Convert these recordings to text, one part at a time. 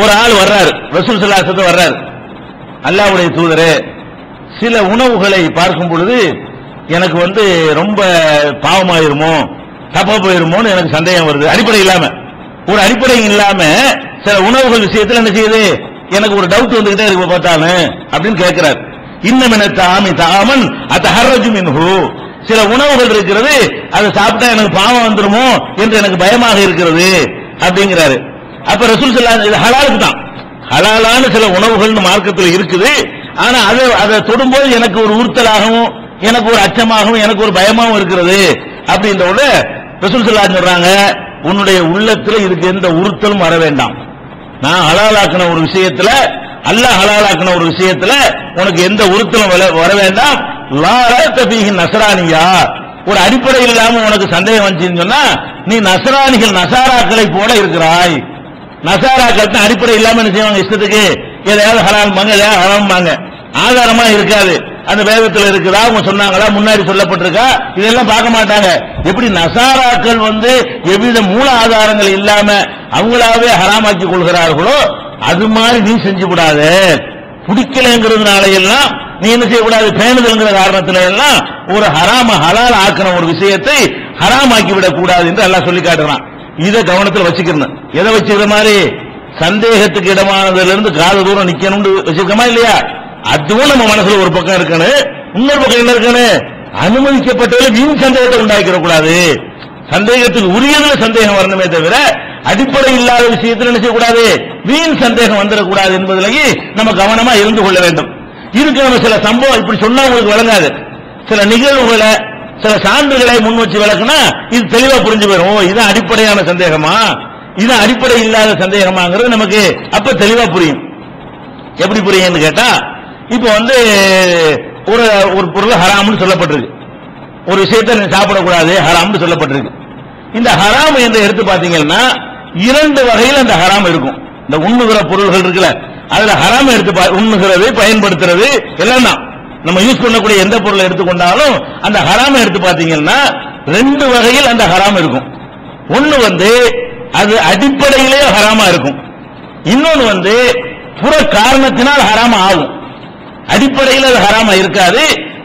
ஒரு ஆள் வர்றாரு, ரசூல் ஸல்லல்லாஹு அலைஹி வஸல்லம் வர்றாரு, அல்லாஹ்வுடைய தூதரே, சில உணவுகளை பார்க்கும் பொழுது எனக்கு ரொம்ப பாவமாயிருமோ தப்பா போயிருமோன்னு எனக்கு சந்தேகம் வருது. அடிப்படை இல்லாம, ஒரு அடிப்படை இல்லாம சில உணவுகள் விஷயத்துல என்ன செய்யுது, எனக்கு ஒரு டவுட் வந்துகிட்டே இருக்கு பார்த்தாலும் அப்படின்னு கேட்கிறார். இன்னமின தாமி தாமன் அத்தஹர்ரஜு மின்ஹு, சில உணவுகள் இருக்கிறது, அதை சாப்பிட்டா எனக்கு பாவம் வந்துருமோ என்று எனக்கு பயமாக இருக்கிறது அப்படிங்கிறாரு. அப்ப ரசூல் ஸல்லல்லாஹு அலைஹி வஸல்லம், இது ஹலாலுக்கு தான், ஹலாலான சில உணவுகள் மார்க்கத்தில் இருக்குது. ஆனா அதை தொடும்போது எனக்கு ஒரு உறுத்தலாகவும் எனக்கு ஒரு அச்சமாகவும் எனக்கு ஒரு பயமாகவும் இருக்கிறது அப்படின்றோட ரசூல் ஸல்லல்லாஹு அலைஹி வஸல்லம் சொல்றாங்க, உன்னுடைய உள்ளத்துல இதுக்கு எந்த உறுத்தலும் வர வேண்டாம். நான் ஹலாலாக்கின ஒரு விஷயத்துல, அல்லாஹ் ஹலாலாக்கின ஒரு விஷயத்துல உனக்கு எந்த உறுத்தலும் வர வேண்டாம். லா ரஅதபீஹி நஸ்ரானியா, ஒரு அடிப்படை இல்லாம உனக்கு சந்தேகம் வந்துச்சுன்னு சொன்னா நீ நசாராக்களை போல இருக்கிறாய். நசாராக்கள் அடிப்படை இல்லாம என்ன செய்வாங்க, இஷ்டத்துக்கு எதையாவது ஹலால்பாங்க, எதையாவது ஹராம்பாங்க, ஆதாரமா இருக்காது. அந்த வேதத்தில் இருக்குதா, அவங்க சொன்னாங்களா, முன்னாடி சொல்லப்பட்டிருக்கா, இதெல்லாம் பார்க்க மாட்டாங்க. எப்படி நசாராக்கள் எவ்வித மூல ஆதாரங்கள் இல்லாம அவங்களாவே ஹராமாக்கி கொள்கிறார்களோ அது மாதிரி நீ செஞ்சு விடாத. பிடிக்கலங்கிறதுனால எல்லாம் நீ என்ன செய்யக்கூடாது, பேணுதல்ங்கிற காரணத்தில எல்லாம் ஒரு ஹலால் ஆக்கின ஒரு விஷயத்தை ஹராமாக்கி விடக் கூடாது என்று அல்லாஹ் சொல்லி காட்டுறான். இதை கவனத்தில் வச்சுக்கணும். எதை வச்சுக்கிற மாதிரி, சந்தேகத்துக்கு இடமானதுல இருந்து காத தூரம் நிக்கணும் வச்சிருக்கமா இல்லையா, அதுவும் நம்ம மனசுல ஒரு பக்கம் இருக்கணும். இன்னொரு பக்கம் என்ன இருக்கணும், அனுமதிக்கப்பட்டவரை வீண் சந்தேகத்தை உண்டாக்கிட கூடாது. சந்தேகத்துக்கு உரியதுல சந்தேகம் வரணுமே தவிர அடிப்படை இல்லாத விஷயத்தில் என்ன செய்யக்கூடாது, வீண் சந்தேகம் வந்துடக்கூடாது என்பதிலேயே நம்ம கவனமா இருந்து கொள்ள வேண்டும். இதுக்கு நம்ம சில சம்பவம் இப்படி சொன்னா உங்களுக்கு விளங்காது. சில நிகழ்வுகளை, சில சான்றுகளை முன் வச்சு விளக்குனா இது தெளிவா புரிஞ்சு போயிடும். ஓ, இது அடிப்படையான சந்தேகமா, இது அடிப்படை இல்லாத சந்தேகமாங்கிறது நமக்கு அப்ப தெளிவா புரியும். எப்படி புரியும்னு கேட்டா, இப்ப ஒரு பொருள் ஹராம்னு சொல்லப்பட்டிருக்கு, ஒரு விஷயத்தை நீ சாப்பிடக்கூடாது ஹராம்னு சொல்லப்பட்டிருக்கு. இந்த ஹராம் என்று எடுத்து பாத்தீங்கன்னா இரண்டு வகையில் அந்த ஹராம் இருக்கும். இந்த உண்ணுகிற பொருள்கள் இருக்குல்ல, அதுல ஹராம் எடுத்து உண்ணுகிறது, பயன்படுத்துறது எல்லாம் தான். நம்ம யூஸ் பண்ணக்கூடிய எந்த பொருளை எடுத்துக்கொண்டாலும் அந்த ஹராமை எடுத்து பாத்தீங்கன்னா ரெண்டு வகையில் அந்த ஹராம் இருக்கும். ஒன்னு அது அடிப்படையிலே ஹராமா இருக்கும், இன்னொன்னு புற காரணத்தினால் ஹராமா ஆகும். அடிப்படையில் அது ஹராமா இருக்காது,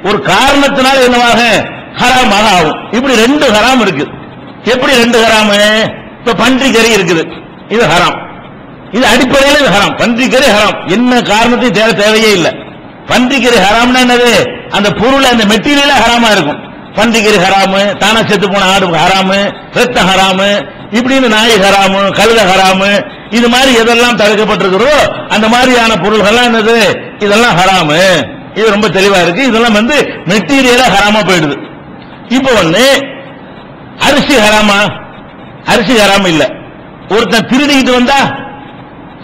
ஒரு காரணத்தினால் என்னவாக ஹராமாக ஆகும். இப்படி ரெண்டு ஹராம் இருக்கு. எப்படி ரெண்டு ஹராம்? இப்ப பன்றிக்கறி இருக்குது, இது ஹராம், இது அடிப்படையில் இது ஹராம். பன்றிக்கறி ஹராம், என்ன காரணத்தையும் தேவையே இல்லை. பன்றிக்கறி ஹராம்னா என்னது, அந்த பொருள் அந்த மெட்டீரியல ஹராமா இருக்கும். பன்றிக்கறி ஹராமு, தானா செத்து போன ஆடு ஹராமு, ரத்த ஹராமு, இப்படின்னு நாய் ஹராமு, கழுத ஹராமு, இது மாதிரி எதெல்லாம் தடுக்கப்பட்டிருக்கிறோ அந்த மாதிரியான பொருள்கள்லாம் என்னது, இதெல்லாம் ஹராமு. இது ரொம்ப தெளிவா இருக்கு. இதெல்லாம் மெட்டீரியலா ஹராமா போயிடுது. இப்ப அரிசி ஹராமா? அரிசி ஹராம இல்ல. ஒருத்தன் திருடிக்கிட்டு வந்தா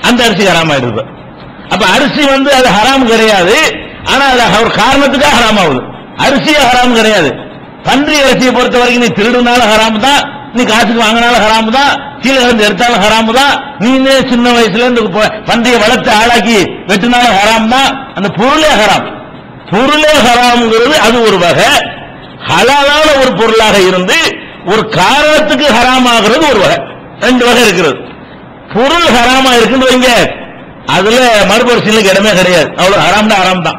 அந்த அரிசி ஹராமாயிடுது. அப்ப அரிசி அது ஹராம் கிடையாது, ஆனா அது ஒரு காரணத்துக்காக ஹராம் ஆகுது. அரிசியே ஹராம் கிடையாது. பன்றி அரிசியை பொறுத்த வரைக்கும் நீ திருடுனாலும் ஹராம் தான், நீ காசுக்கு வாங்கினாலும் ஹராம் தான், கீழே இருந்து எடுத்தாலும் ஹராம் தான், நீனே சின்ன வயசுல இருந்து பன்றியை வளர்த்து ஆளாக்கி வெட்டினாலும் ஹராம் தான். அந்த பொருளே ஹராம். பொருளே ஹராம்ங்கிறது அது ஒரு வகை. ஹலாலான ஒரு பொருளாக இருந்து ஒரு காரணத்துக்கு ஹராம் ஆகிறது ஒரு வகை. ரெண்டு வகை இருக்கிறது. பொருள் ஹராமா இருக்குன்னு வைங்க, அதுல மறுபரிசீலனைக்கு இடமே கிடையாது. அவ்வளவு ஹராம்னா ஹராம் தான்.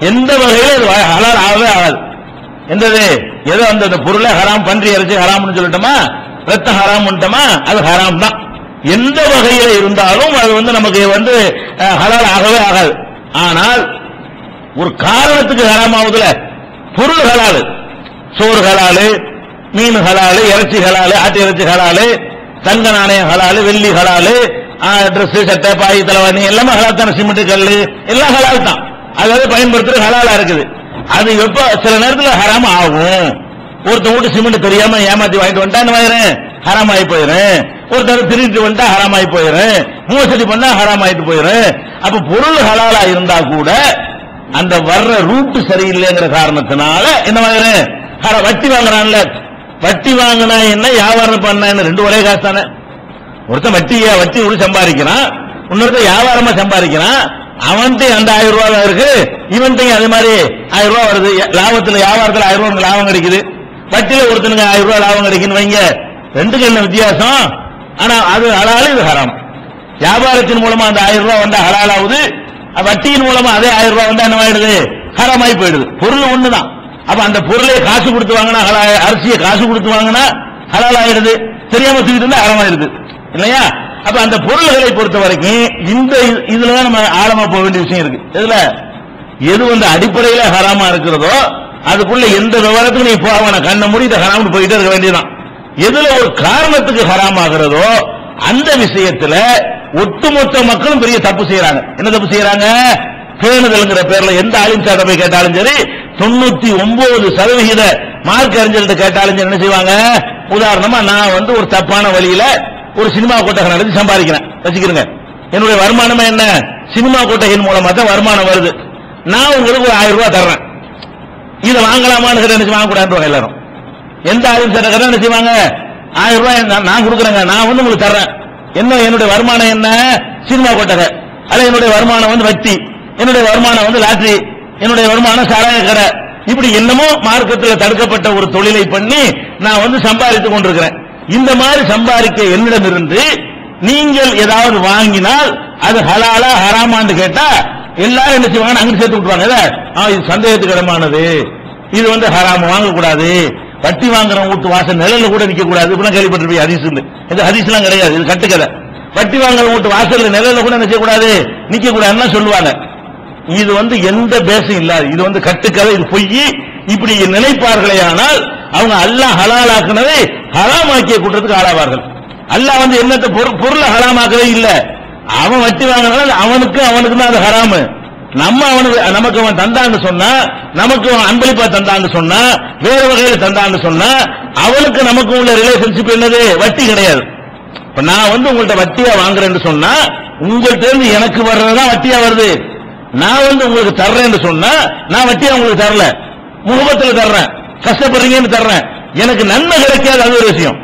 எந்த வகையில அது ஹலால் ஆகவே ஆகாது. எந்தது ஏதோ அந்த பொருளை ஹராம், பன்றி இறைச்சி ஹராம்னு சொல்லிட்டோமா, ரத்தம் ஹராம் அது ஹராம் தான். எந்த வகையில இருந்தாலும் அது நமக்கு ஹலால் ஆகவே ஆகாது. ஆனால் ஒரு காரணத்துக்கு ஹராம் ஆகுதுல, பொருள் ஹலாலு, சோறு ஹலாலு, மீன் ஹலாலு, இறைச்சி ஹலாலு, ஆட்டு இறைச்சி ஹலாலு, தங்க நாணயம் ஹலாலு, வெள்ளி ஹலாலு, டிரெஸ், சட்டை, பாய், தலைவாணி எல்லாமே ஹலால் தான். சிமெண்ட், கல்லு எல்லாம் ஹலால் தான். அதாவது பயன்படுத்துறது ஹலாலா இருக்குது. அது எப்ப சில நேரத்தில் ஹராம் ஆகும். ஒருத்தன் வீட்டு சிமெண்ட் தெரியாம ஏமாத்தி வாங்கிட்டு வந்துட்டா ஹராம் ஆகி போயிடும். ஒருத்தர் திருட்டு வந்துட்டா ஹராம் ஆகி போயிடும். மோசடி பண்ணா ஹராம் ஆயிட்டு போயிடும். அப்ப பொருள் ஹலாலா இருந்தா கூட அந்த வர்ற ரூட் சரியில்லைங்கிற காரணத்தினால என்ன வாங்குறேன், வட்டி வாங்குறான்ல, வட்டி வாங்கினா என்ன, வியாபாரம் பண்ணா என்ன, ரெண்டு ஒரே காசு தானே. ஒருத்தன் வட்டி சம்பாதிக்கிறான், இன்னொருத்தன் வியாபாரமா சம்பாதிக்கிறான். அவன்கிட்ட அந்த 1000 ரூபாய் இருக்கு, இவன்கிட்டையும் அதே மாதிரி 1000 ரூபாய் வருது. லாபத்தில் வியாபாரத்தில் 1000 ரூபாய் லாபம் கிடைக்குது, வட்டியில ஒருத்தனுக்கு 1000 ரூபாய் லாபம் கிடைக்குன்னு வைங்க. ரெண்டுக்கு என்ன வித்தியாசம்? ஆனா அது ஹலால், இது ஹராம். வியாபாரத்தின் மூலமா அந்த 1000 ரூபாய் வந்தா ஹலாலாவுது, வட்டியின் மூலமா அதே 1000 ரூபாய் வந்தா என்ன ஆயிடுது, ஹராமாய் போயிடுது. பொருள் ஒண்ணுதான். அப்ப அந்த பொருளை காசு கொடுத்து வாங்கினா, அரிசியை காசு கொடுத்து வாங்கினா ஹலால் ஆயிடுது, தெரியாம தூக்கிட்டு இருந்தா ஹராமாயிடுது இல்லையா? அப்ப அந்த பொருள்களை பொறுத்த வரைக்கும் இந்த இதுலதான் நம்ம ஆழமா போக வேண்டிய விஷயம் இருக்கு. இதுல எது வந்து அடிப்படையில ஹராமா இருக்கிறதோ அதுக்குள்ள எந்த விவரத்துக்கும் நீ போக கண்ண மூடி இதை ஹராம்னு போயிட்டே இருக்க வேண்டியதான். எதுல ஒரு காரணத்துக்கு ஹராம் ஆகிறதோ அந்த விஷயத்துல ஒட்டுமொத்த மக்களும் பெரிய தப்பு செய்யறாங்க. என்ன தப்பு செய்யறாங்க? பேணுதல்ங்கிற பேர்ல எந்த ஆலிம் சாட்ட போய் கேட்டாலும் சரி, 99% மார்க் அறிஞர்கிட்ட கேட்டாலும் சரி என்ன செய்வாங்க? உதாரணமா நான் வந்து ஒரு தப்பான வழியில ஒரு சினிமா கொட்டகை நடத்தி சம்பாதிக்கிறேன் வச்சுக்கிறேங்க. என்னுடைய வருமானம் என்ன? சினிமா கொட்டகையின் மூலமா தான் வருமானம் வருது. நான் உங்களுக்கு ஒரு 1000 ரூபாய் தர்றேன், இதை வாங்கலாமான்னு நினைச்சு வாங்கக்கூடாது எல்லாரும். எந்த ஆலிம் சாட்ட கேட்டா என்ன செய்வாங்க? 1000 ரூபாய் நான் கொடுக்குறேங்க, நான் வந்து உங்களுக்கு தர்றேன். என்ன என்னுடைய வருமானம் என்ன? சினிமா கொட்டகை. அல்ல என்னுடைய வருமானம் வந்து வட்டி, என்னுடைய வருமானம் வந்து லாட்டரி, என்னுடைய வருமானம் சாராய கடை. இப்படி என்னமோ மார்க்கத்தில் தடுக்கப்பட்ட ஒரு தொழிலை பண்ணி நான் வந்து சம்பாதித்துக் கொண்டிருக்கிறேன். இந்த மாதிரி சம்பாதிக்க என்னிடம் இருந்து நீங்கள் ஏதாவது வாங்கினால் அது ஹலாலா ஹராமான்னு கேட்டா எல்லாரும் என்ன செய்வாங்க? அங்க சேர்த்து விட்டுருவாங்க. இது சந்தேகத்துக்கு இடமானது, இது வந்து ஹராம வாங்கக்கூடாது, வட்டி வாங்குறவங்க வீட்டு வாசல் நிழல்ல கூட நிக்க கூடாது. இப்பெல்லாம் கேள்விப்பட்டிருப்பீங்க ஹதீஸ். இது ஹதீஸ் எல்லாம் கிடையாது, இது கட்டுக்கதை. வட்டி வாங்குற வீட்டு வாசல் நிழல்ல கூட நிக்க கூடாது, நிக்க கூடாதுன்னு சொல்லுவாங்க. இது வந்து எந்த பேசும் இல்லாது, இது வந்து கட்டுக்கதை, இது பொய். இப்படி நினைப்பார்களே ஆனால் அவங்க அல்லாஹ் ஹலாலாக்குனதை ஹராமாக்கிய குற்றத்துக்கு ஆளாவார்கள். அல்லாஹ் வந்து என்னத்த பொருளை ஹராமாக்கவே இல்ல. அவன் வட்டி வாங்கினால அவனுக்கு தான் அது ஹராமு. நம்ம அவனுக்கு நமக்கு அவன் தந்தான்னு சொன்னா, நமக்கு அவன் அன்பளிப்பா தந்தான்னு சொன்னா, வேற வகையில தந்தான்னு சொன்னா, அவனுக்கு நமக்கு உள்ள ரிலேஷன்ஷிப் என்னது? வட்டி கிடையாது. இப்ப நான் வந்து உங்கள்ட்ட வட்டியா வாங்குறேன்னு சொன்னா உங்கள்ட்ட இருந்து எனக்கு வர்றதுதான் வட்டியா வருது. நான் வந்து உங்களுக்கு தர்றேன்னு சொன்னா நான் வட்டியா உங்களுக்கு தரல, முகத்துல தர்றேன், கஷ்டப்படுறீங்கன்னு தர்றேன், எனக்கு நன்மை கிடைக்காது. அது ஒரு விஷயம்.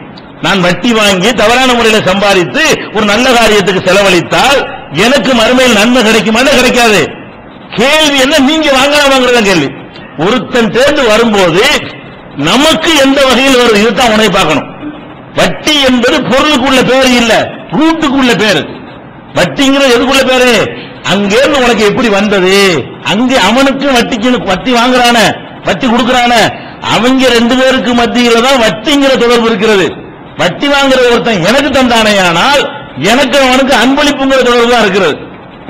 நான் வட்டி வாங்கி தவறான முறையில சம்பாதித்து ஒரு நல்ல காரியத்துக்கு செலவழித்தால் எனக்கு மறுமையில் நன்மை கிடைக்குமான்னு கிடைக்காது. கேள்வி என்ன? நீங்க வாங்கலாமாங்கிறத கேள்வி. ஒருத்தன் தேர்ந்து வரும்போது நமக்கு எந்த வகையில் வருது இதுதான் உணவை பார்க்கணும். வட்டி என்பது பொருளுக்குள்ள பேரு இல்ல, ரூட்டுக்குள்ள பேரு. வட்டிங்கிறது எதுக்குள்ள பேரு? அங்கிருந்து உனக்கு எப்படி வந்தது? அங்கே அவனுக்கு வட்டி வாங்குறான, வட்டி கொடுக்கறான, அவங்க 2 பேருக்கு மத்தியில தான் வட்டிங்கிற தொடர்பு இருக்கிறது. வட்டி வாங்குற ஒருத்தன் எனக்கு தந்தானே, ஆனால் எனக்கு அவனுக்கு அன்பளிப்புங்கிற தொடர்பு தான் இருக்கிறது.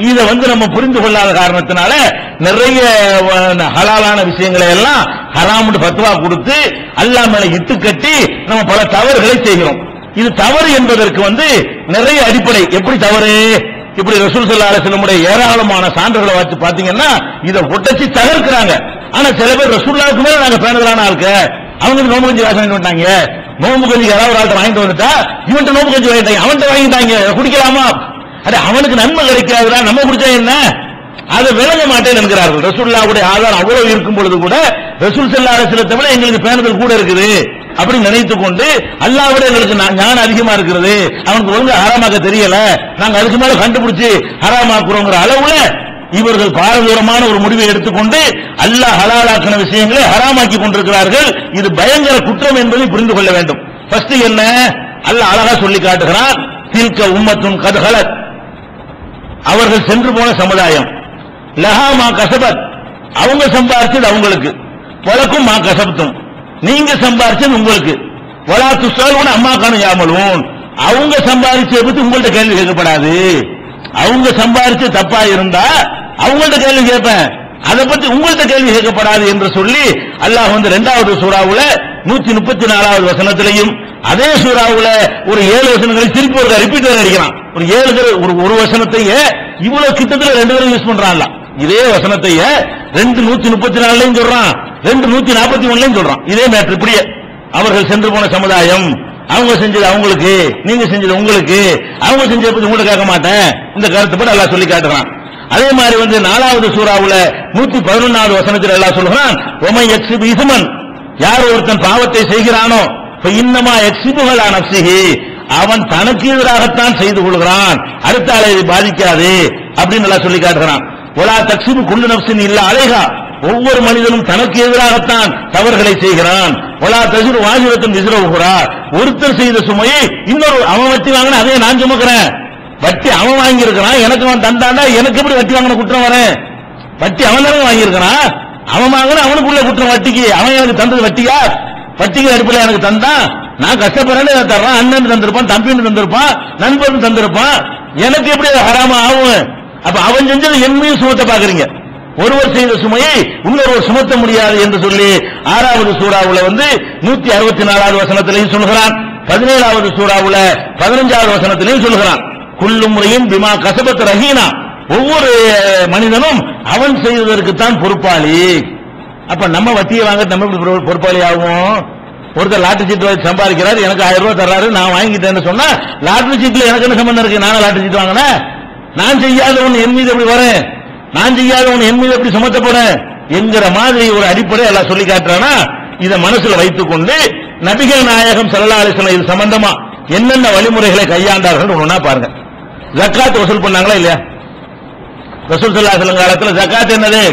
இதை வந்து நம்ம புரிந்து கொள்ளாத காரணத்தினால நிறைய ஹலாலான விஷயங்களை எல்லாம் ஹராம்னு ஃபத்வா கொடுத்து அல்லாஹ் மேல இட்டு கட்டி நம்ம பல தவறுகளை செய்கிறோம். இது தவறு என்பதற்கு வந்து நிறைய அடிப்படை. எப்படி தவறு? இப்படி ரசூல் ஸல்லல்லாஹு அலைஹி வஸல்லம் ஏராளமான சான்றுகளை வச்சு பாத்தீங்கன்னா இதை ஒட்டச்சி தகர்க்கிறாங்க. ஆனா சில பேர் ரசூலுல்லாஹ்வுக்கு மேல நாங்க பேணுதலான ஆளுக்கு, அவங்க நோம்பு கஞ்சி வாசனை பண்ணிட்டாங்க, நோம்பு கஞ்சி யாராவது ஒரு ஆள்கிட்ட வாங்கிட்டு வந்துட்டா இவன்ட்ட நோம்பு கஞ்சி வாங்கிட்டாங்க, அவன்கிட்ட வாங்கிட்டாங்க, குடிக்கலாமா? அட அவனுக்கு நன்மை கிடைக்காதுடா, நம்ம குடிச்சா என்ன? அதை விளங்க மாட்டேன்னு என்கிறார்கள். ரசூலுல்லாஹ்வுடைய ஆதாரம் அவ்வளவு இருக்கும் பொழுது கூட ரசூல் ஸல்லல்லாஹு அலைஹி வஸல்லம் விட எங்களுக்கு பேணுதல் கூட இருக்குது அப்படி நினைத்துக் கொண்டு அல்லாஹ்விட எங்களுக்கு ஞானம் அதிகமா இருக்கிறது, அவனுக்கு ஒழுங்கு ஹராமாக்க தெரியல, நாங்க அதுக்கு மேல கண்டுபிடிச்சு ஹராமாக்குறோங்கிற அளவுல இவர்கள் பாரதூரமான ஒரு முடிவை எடுத்துக்கொண்டு அல்லாஹ் ஹலாலாக்கின விஷயங்களை ஹராமாக்கி கொண்டிருக்கிறார்கள். இது பயங்கர குற்றம் என்பதை புரிந்து கொள்ள வேண்டும். ஃபர்ஸ்ட் என்ன? அல்லாஹ் அழகா சொல்லி காட்டுகிறான், தில்க உம்மத்துன் கத் ஹலத், அவர்கள் சென்று போன சமுதாயம், லஹா மா கஸபத், அவங்க சம்பாரிச்சது அவங்களுக்கு, வலக்கும் மா கஸப்தும், நீங்க சம்பாரிச்சது உங்களுக்கு, வலா துஸாலுன அம்மா கானு யாமலூன், அவங்க சம்பாரிச்சதை பத்தி உங்கள்ட்ட கேள்வி கேட்கப்படாது. அவங்க சம்பாரிச்சு தப்பா இருந்தா அவங்கள்ட்ட கேள்வி கேட்பேன், அதை பத்தி உங்கள்ட்ட கேள்வி கேட்கப்படாது என்று சொல்லி அல்லாஹ் வந்து 2வது சூராவுல 134வது வசனத்திலையும் அதே சூராவுல ஒரு 7 வசனங்களை திருப்பி ஒரு ரிப்பீட் அடிக்கிறான். ஒரு 7 ஒரு வசனத்தையே இவ்வளவு கிட்டத்தட்ட 2 தடவை யூஸ் பண்றான்ல. இதே வசனத்தையே 134லையும் சொல்றான், 141லையும் சொல்றான். இதே மேட்டர் இப்படியே அவர்கள் சென்று போன சமுதாயம், அவங்க செஞ்சது அவங்களுக்கு, நீங்க செஞ்சது உங்களுக்கு, அவங்க செஞ்சதை பத்தி உங்கள்ட்ட கேட்க மாட்டேன், இந்த கருத்துப்படி அல்லாஹ் சொல்லி காட்டுறான். அதே மாதிரி வந்து 4வது சூராவுல 111வது வசனத்தில் அல்லாஹ் சொல்றான், ஒமை யக்ஸிபு இஸ்மன், யார் ஒருத்தன் பாவத்தை செய்கிறானோ இன்னமா யக்ஸிபுஹு நஃப்ஸிஹி, அவன் தனக்கு எதிராகத்தான் செய்து கொள்கிறான், அடுத்த ஆளை பாதிக்காது அப்படின்னு அல்லாஹ் சொல்லி காட்டுறான். வலா தக்ஸிபு குல்லு நஃப்ஸின் இல்லா அலைஹா, ஒவ்வொரு மனிதனும் தனக்கு எதிராகத்தான் தவறுகளை செய்கிறான். வலா தஸிரு வாஜிரத்துன் விஸ்ர உஹ்ரா, ஒருத்தர் செய்த சுமையை இன்னொரு அவன் வட்டி வாங்கினா அதே நான் சுமக்கிறேன், வட்டி அவன் வாங்கி இருக்கிறான், எனக்கு அவன் தந்தாண்டா, எனக்கு எப்படி வட்டி வாங்கின குற்றம் வரேன்? வட்டி அவன் தானே வாங்கி இருக்கிறான், அவன் வாங்கின அவனுக்குள்ள குற்றம் வட்டிக்கு. அவன் எனக்கு தந்தது வட்டியா? வட்டிக்கு அடிப்படையில் எனக்கு தந்தான், நான் கஷ்டப்படுறேன்னு தர்றான். அண்ணன் தந்திருப்பான், தம்பின்னு தந்திருப்பான், நண்பன் தந்திருப்பான், எனக்கு எப்படி ஹராமா ஆகும்? அப்ப அவன் செஞ்சது என் மீது சுமத்த பாக்குறீங்க. ஒருவர் செய்த சுமையை இன்னொருவர் சுமத்த முடியாது என்று சொல்லி 6வது சூறாவுல 164வது வசனத்திலையும் சொல்கிறான், 17வது சூறாவுல 15வது வசனத்திலையும் சொல்கிறான். குல்லும் முறையும் பிமா கசபத் ரஹீனா, ஒவ்வொரு மனிதனும் அவன் செய்ததற்குத்தான் பொறுப்பாளி. அப்ப நம்ம வட்டியை வாங்க நம்ம பொறுப்பாளி ஆகும். ஒருத்தர் லாட்டரி சீட்டு சம்பாதிக்கிறார், எனக்கு 1000 ரூபாய் தர்றாரு, நான் வாங்கிட்டேன்னு சொன்னா லாட்டரி சீட்ல எனக்கு என்ன சம்பந்தம் இருக்கு? நானும் லாட்டரி சீட்டு வாங்கினேன், நான் செய்யாத ஒன்று என் மீது எப்படி வரேன்? நான் செய்யாத ஒன்று என் மீது எப்படி சுமத்தப்படும் என்கிற மாதிரி ஒரு அடிப்படை எல்லாம் சொல்லி காட்டுறானா, இதை மனசுல வைத்துக் கொண்டு நபிகள் நாயகம் ஸல்லல்லாஹு அலைஹி வஸல்லம் இது சம்பந்தமா என்னென்ன வழிமுறைகளை கையாண்டார்கள் ஒண்ணா பாருங்க. ஜக்காத் வசூல் பண்ணாங்களா இல்லையா? ரசூல் ஸல்லல்லாஹு அலைஹி வஸல்லம் காலத்துல ஜக்காத் என்னது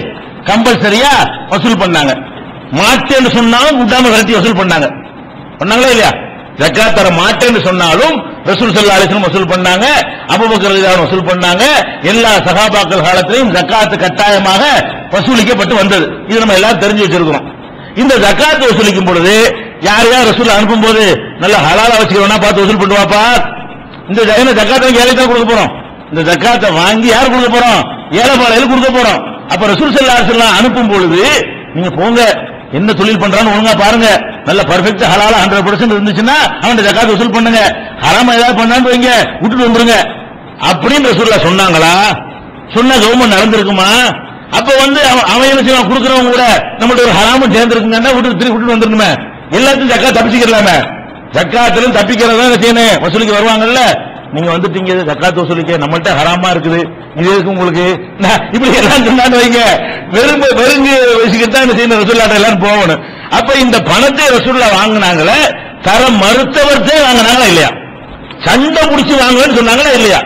கம்பல்சரியா வசூல் பண்ணாங்க. மாட்டேன்னு சொன்னாலும் விடாம கட்டி வசூல் பண்ணாங்களா இல்லையா? ஜக்காத் தர மாட்டேன்னு சொன்னாலும் ரசூல் ஸல்லல்லாஹு அலைஹி வஸல்லம் வசூல் பண்ணாங்க, அபூபக்கர் ரலியல்லாஹு வசூல் பண்ணாங்க. எல்லா சஹாபாக்கள் காலத்திலும் ஜக்காத் கட்டாயமாக வசூலிக்கப்பட்டு வந்தது. இது நம்ம எல்லாரும் தெரிஞ்சு வச்சிருக்கிறோம். இந்த ஜக்காத் வசூலிக்கும் பொழுது யார் யார் ரசூல் அனுப்பும் போது நல்ல ஹலாலா வச்சுக்கிறோம்னா பார்த்து வசூல் பண்ணுவாப்பா. இந்த ஜக்காத்தை ஏழை தான் கொடுக்க போறோம். இந்த ஜக்காத்தை வாங்கி யார் கொடுக்க போறோம்? ஏழைபாளையில் கொடுக்க போறோம். அப்ப ரசூல் ஸல்லல்லாஹு அலைஹி வஸல்லம் அனுப்பும் பொழுது நீங்க போங்க, என்ன தொழில் பண்றான்னு ஒழுங்கா பாருங்க, நல்ல பர்ஃபெக்ட் ஹலாலா 100% இருந்துச்சுன்னா அவன் ஜக்காத் வசூல் பண்ணுங்க, ஹராமா ஏதாவது பண்ணான்னு வைங்க, விட்டுட்டு வந்துருங்க அப்படின்னு ரசூலுல்லாஹ் சொன்னாங்களா? சொன்ன கவர்மெண்ட் நடந்திருக்குமா? அப்ப அவன் என்ன செய்வான்? கொடுக்கறவங்க கூட நம்மள்ட்ட ஒரு ஹராமும் சேர்ந்திருக்குங்கன்னா விட்டுட்டு வந்துருக்குமே, எல்லாத்தையும் ஜக்காத் தப்பிச்சுக்கலாமே. ஜக்காத்திலும் தப்பிக்கிறதா செய்யணும், வசூலிக்கு வருவாங்கல்ல. நீங்க வந்துட்டீங்க ஜக்காத் வசூலிக்க, நம்மள்ட்ட ஹராமா இருக்குது, இது இருக்கு உங்களுக்கு, இப்படி எல்லாம் சொன்னான்னு வைங்க, வெறுங்கு வச்சுக்கிட்டு என்ன செய்யணும்? ரசூலுல்லாஹ் எல்லாரும் போகணும். அப்ப இந்த பணத்தை ரசூலுல்லாஹ் வாங்கினாங்களே, தர மறுத்தவர்த்தே வாங்கினாங்களா இல்லையா? சண்டை பிடிச்சு வாங்குவேன்னு சொன்னாங்களா இல்லையா?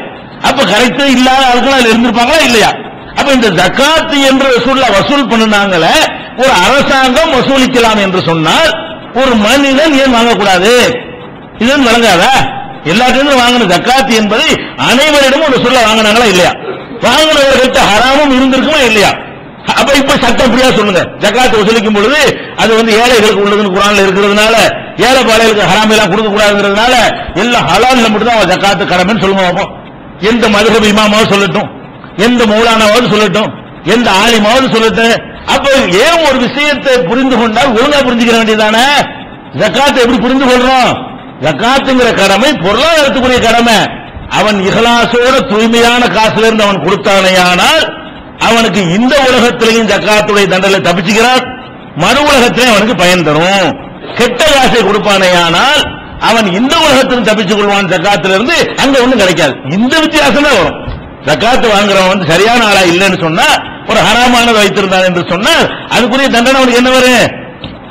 அப்ப கரெக்டா இல்லாத ஆட்கள் இருந்திருப்பாங்களா இல்லையா? அப்ப இந்த ஜக்காத் என்று ரசூலுல்லாஹ் வசூல் பண்ணினாங்களே, ஒரு அரசாங்கம் வசூலிக்கலாம் என்று சொன்னால் ஒரு மனிதன் ஏன் வாங்கக்கூடாது? இது வழங்காதா? எல்லாத்தையும் வாங்கின ஜக்காத் என்பதை அனைவரிடமும் ரசூலுல்லாஹ் வாங்கினாங்களா இல்லையா? வாங்கினவர்கள்ட்ட ஹராமும் இருந்திருக்குமா இல்லையா? அப்ப இப்ப சட்டம் அப்படியா சொல்லுங்க. ஜக்காத் வசூலிக்கும் பொழுது அது ஏழைகளுக்கு உள்ளதுன்னு குர்ஆன்ல இருக்கிறதுனால, ஏழை பாளைகளுக்கு ஹராம் எல்லாம் கொடுக்க கூடாதுங்கிறதுனால எல்லாம் ஹலால்ல மட்டும் தான் ஜக்காத் கடமைன்னு சொல்லுங்க பார்ப்போம். எந்த மதுஹப் இமாமாவது சொல்லட்டும், எந்த மௌலானாவது சொல்லட்டும், எந்த ஆலிமாவது சொல்லட்டும். அப்ப ஏன் ஒரு விஷயத்தை புரிந்து கொண்டால் ஒழுங்கா புரிஞ்சுக்க வேண்டியதானே? ஜக்காத்தை எப்படி புரிந்து கொள்றோம்? ஜக்காத்துங்கிற கடமை பொருளாதாரத்துக்குரிய கடமை. அவன் இஹ்லாஸோட தூய்மையான காசுல இருந்து அவன் கொடுத்தானேயானால் அவனுக்கு இந்த உலகத்திலையும் ஜக்காத்துடைய தண்டனை தப்பிச்சுக்கிறான், மறு உலகத்திலே அவனுக்கு பயன் தரும். கெட்ட காசை கொடுப்பானேயானால் அவன் இந்த உலகத்திலும் தப்பிச்சுக் கொள்வான் ஜக்காத்திலிருந்து, அங்க ஒண்ணும் கிடைக்காது. இந்த வித்தியாசம் தான் வரும். ஜக்காத்து வாங்குறவன் சரியான ஆளா இல்லைன்னு சொன்னா, ஒரு ஹராமானதை வைத்திருந்தான் என்று சொன்னால் அதுக்குரிய தண்டனை அவனுக்கு என்ன வரும்?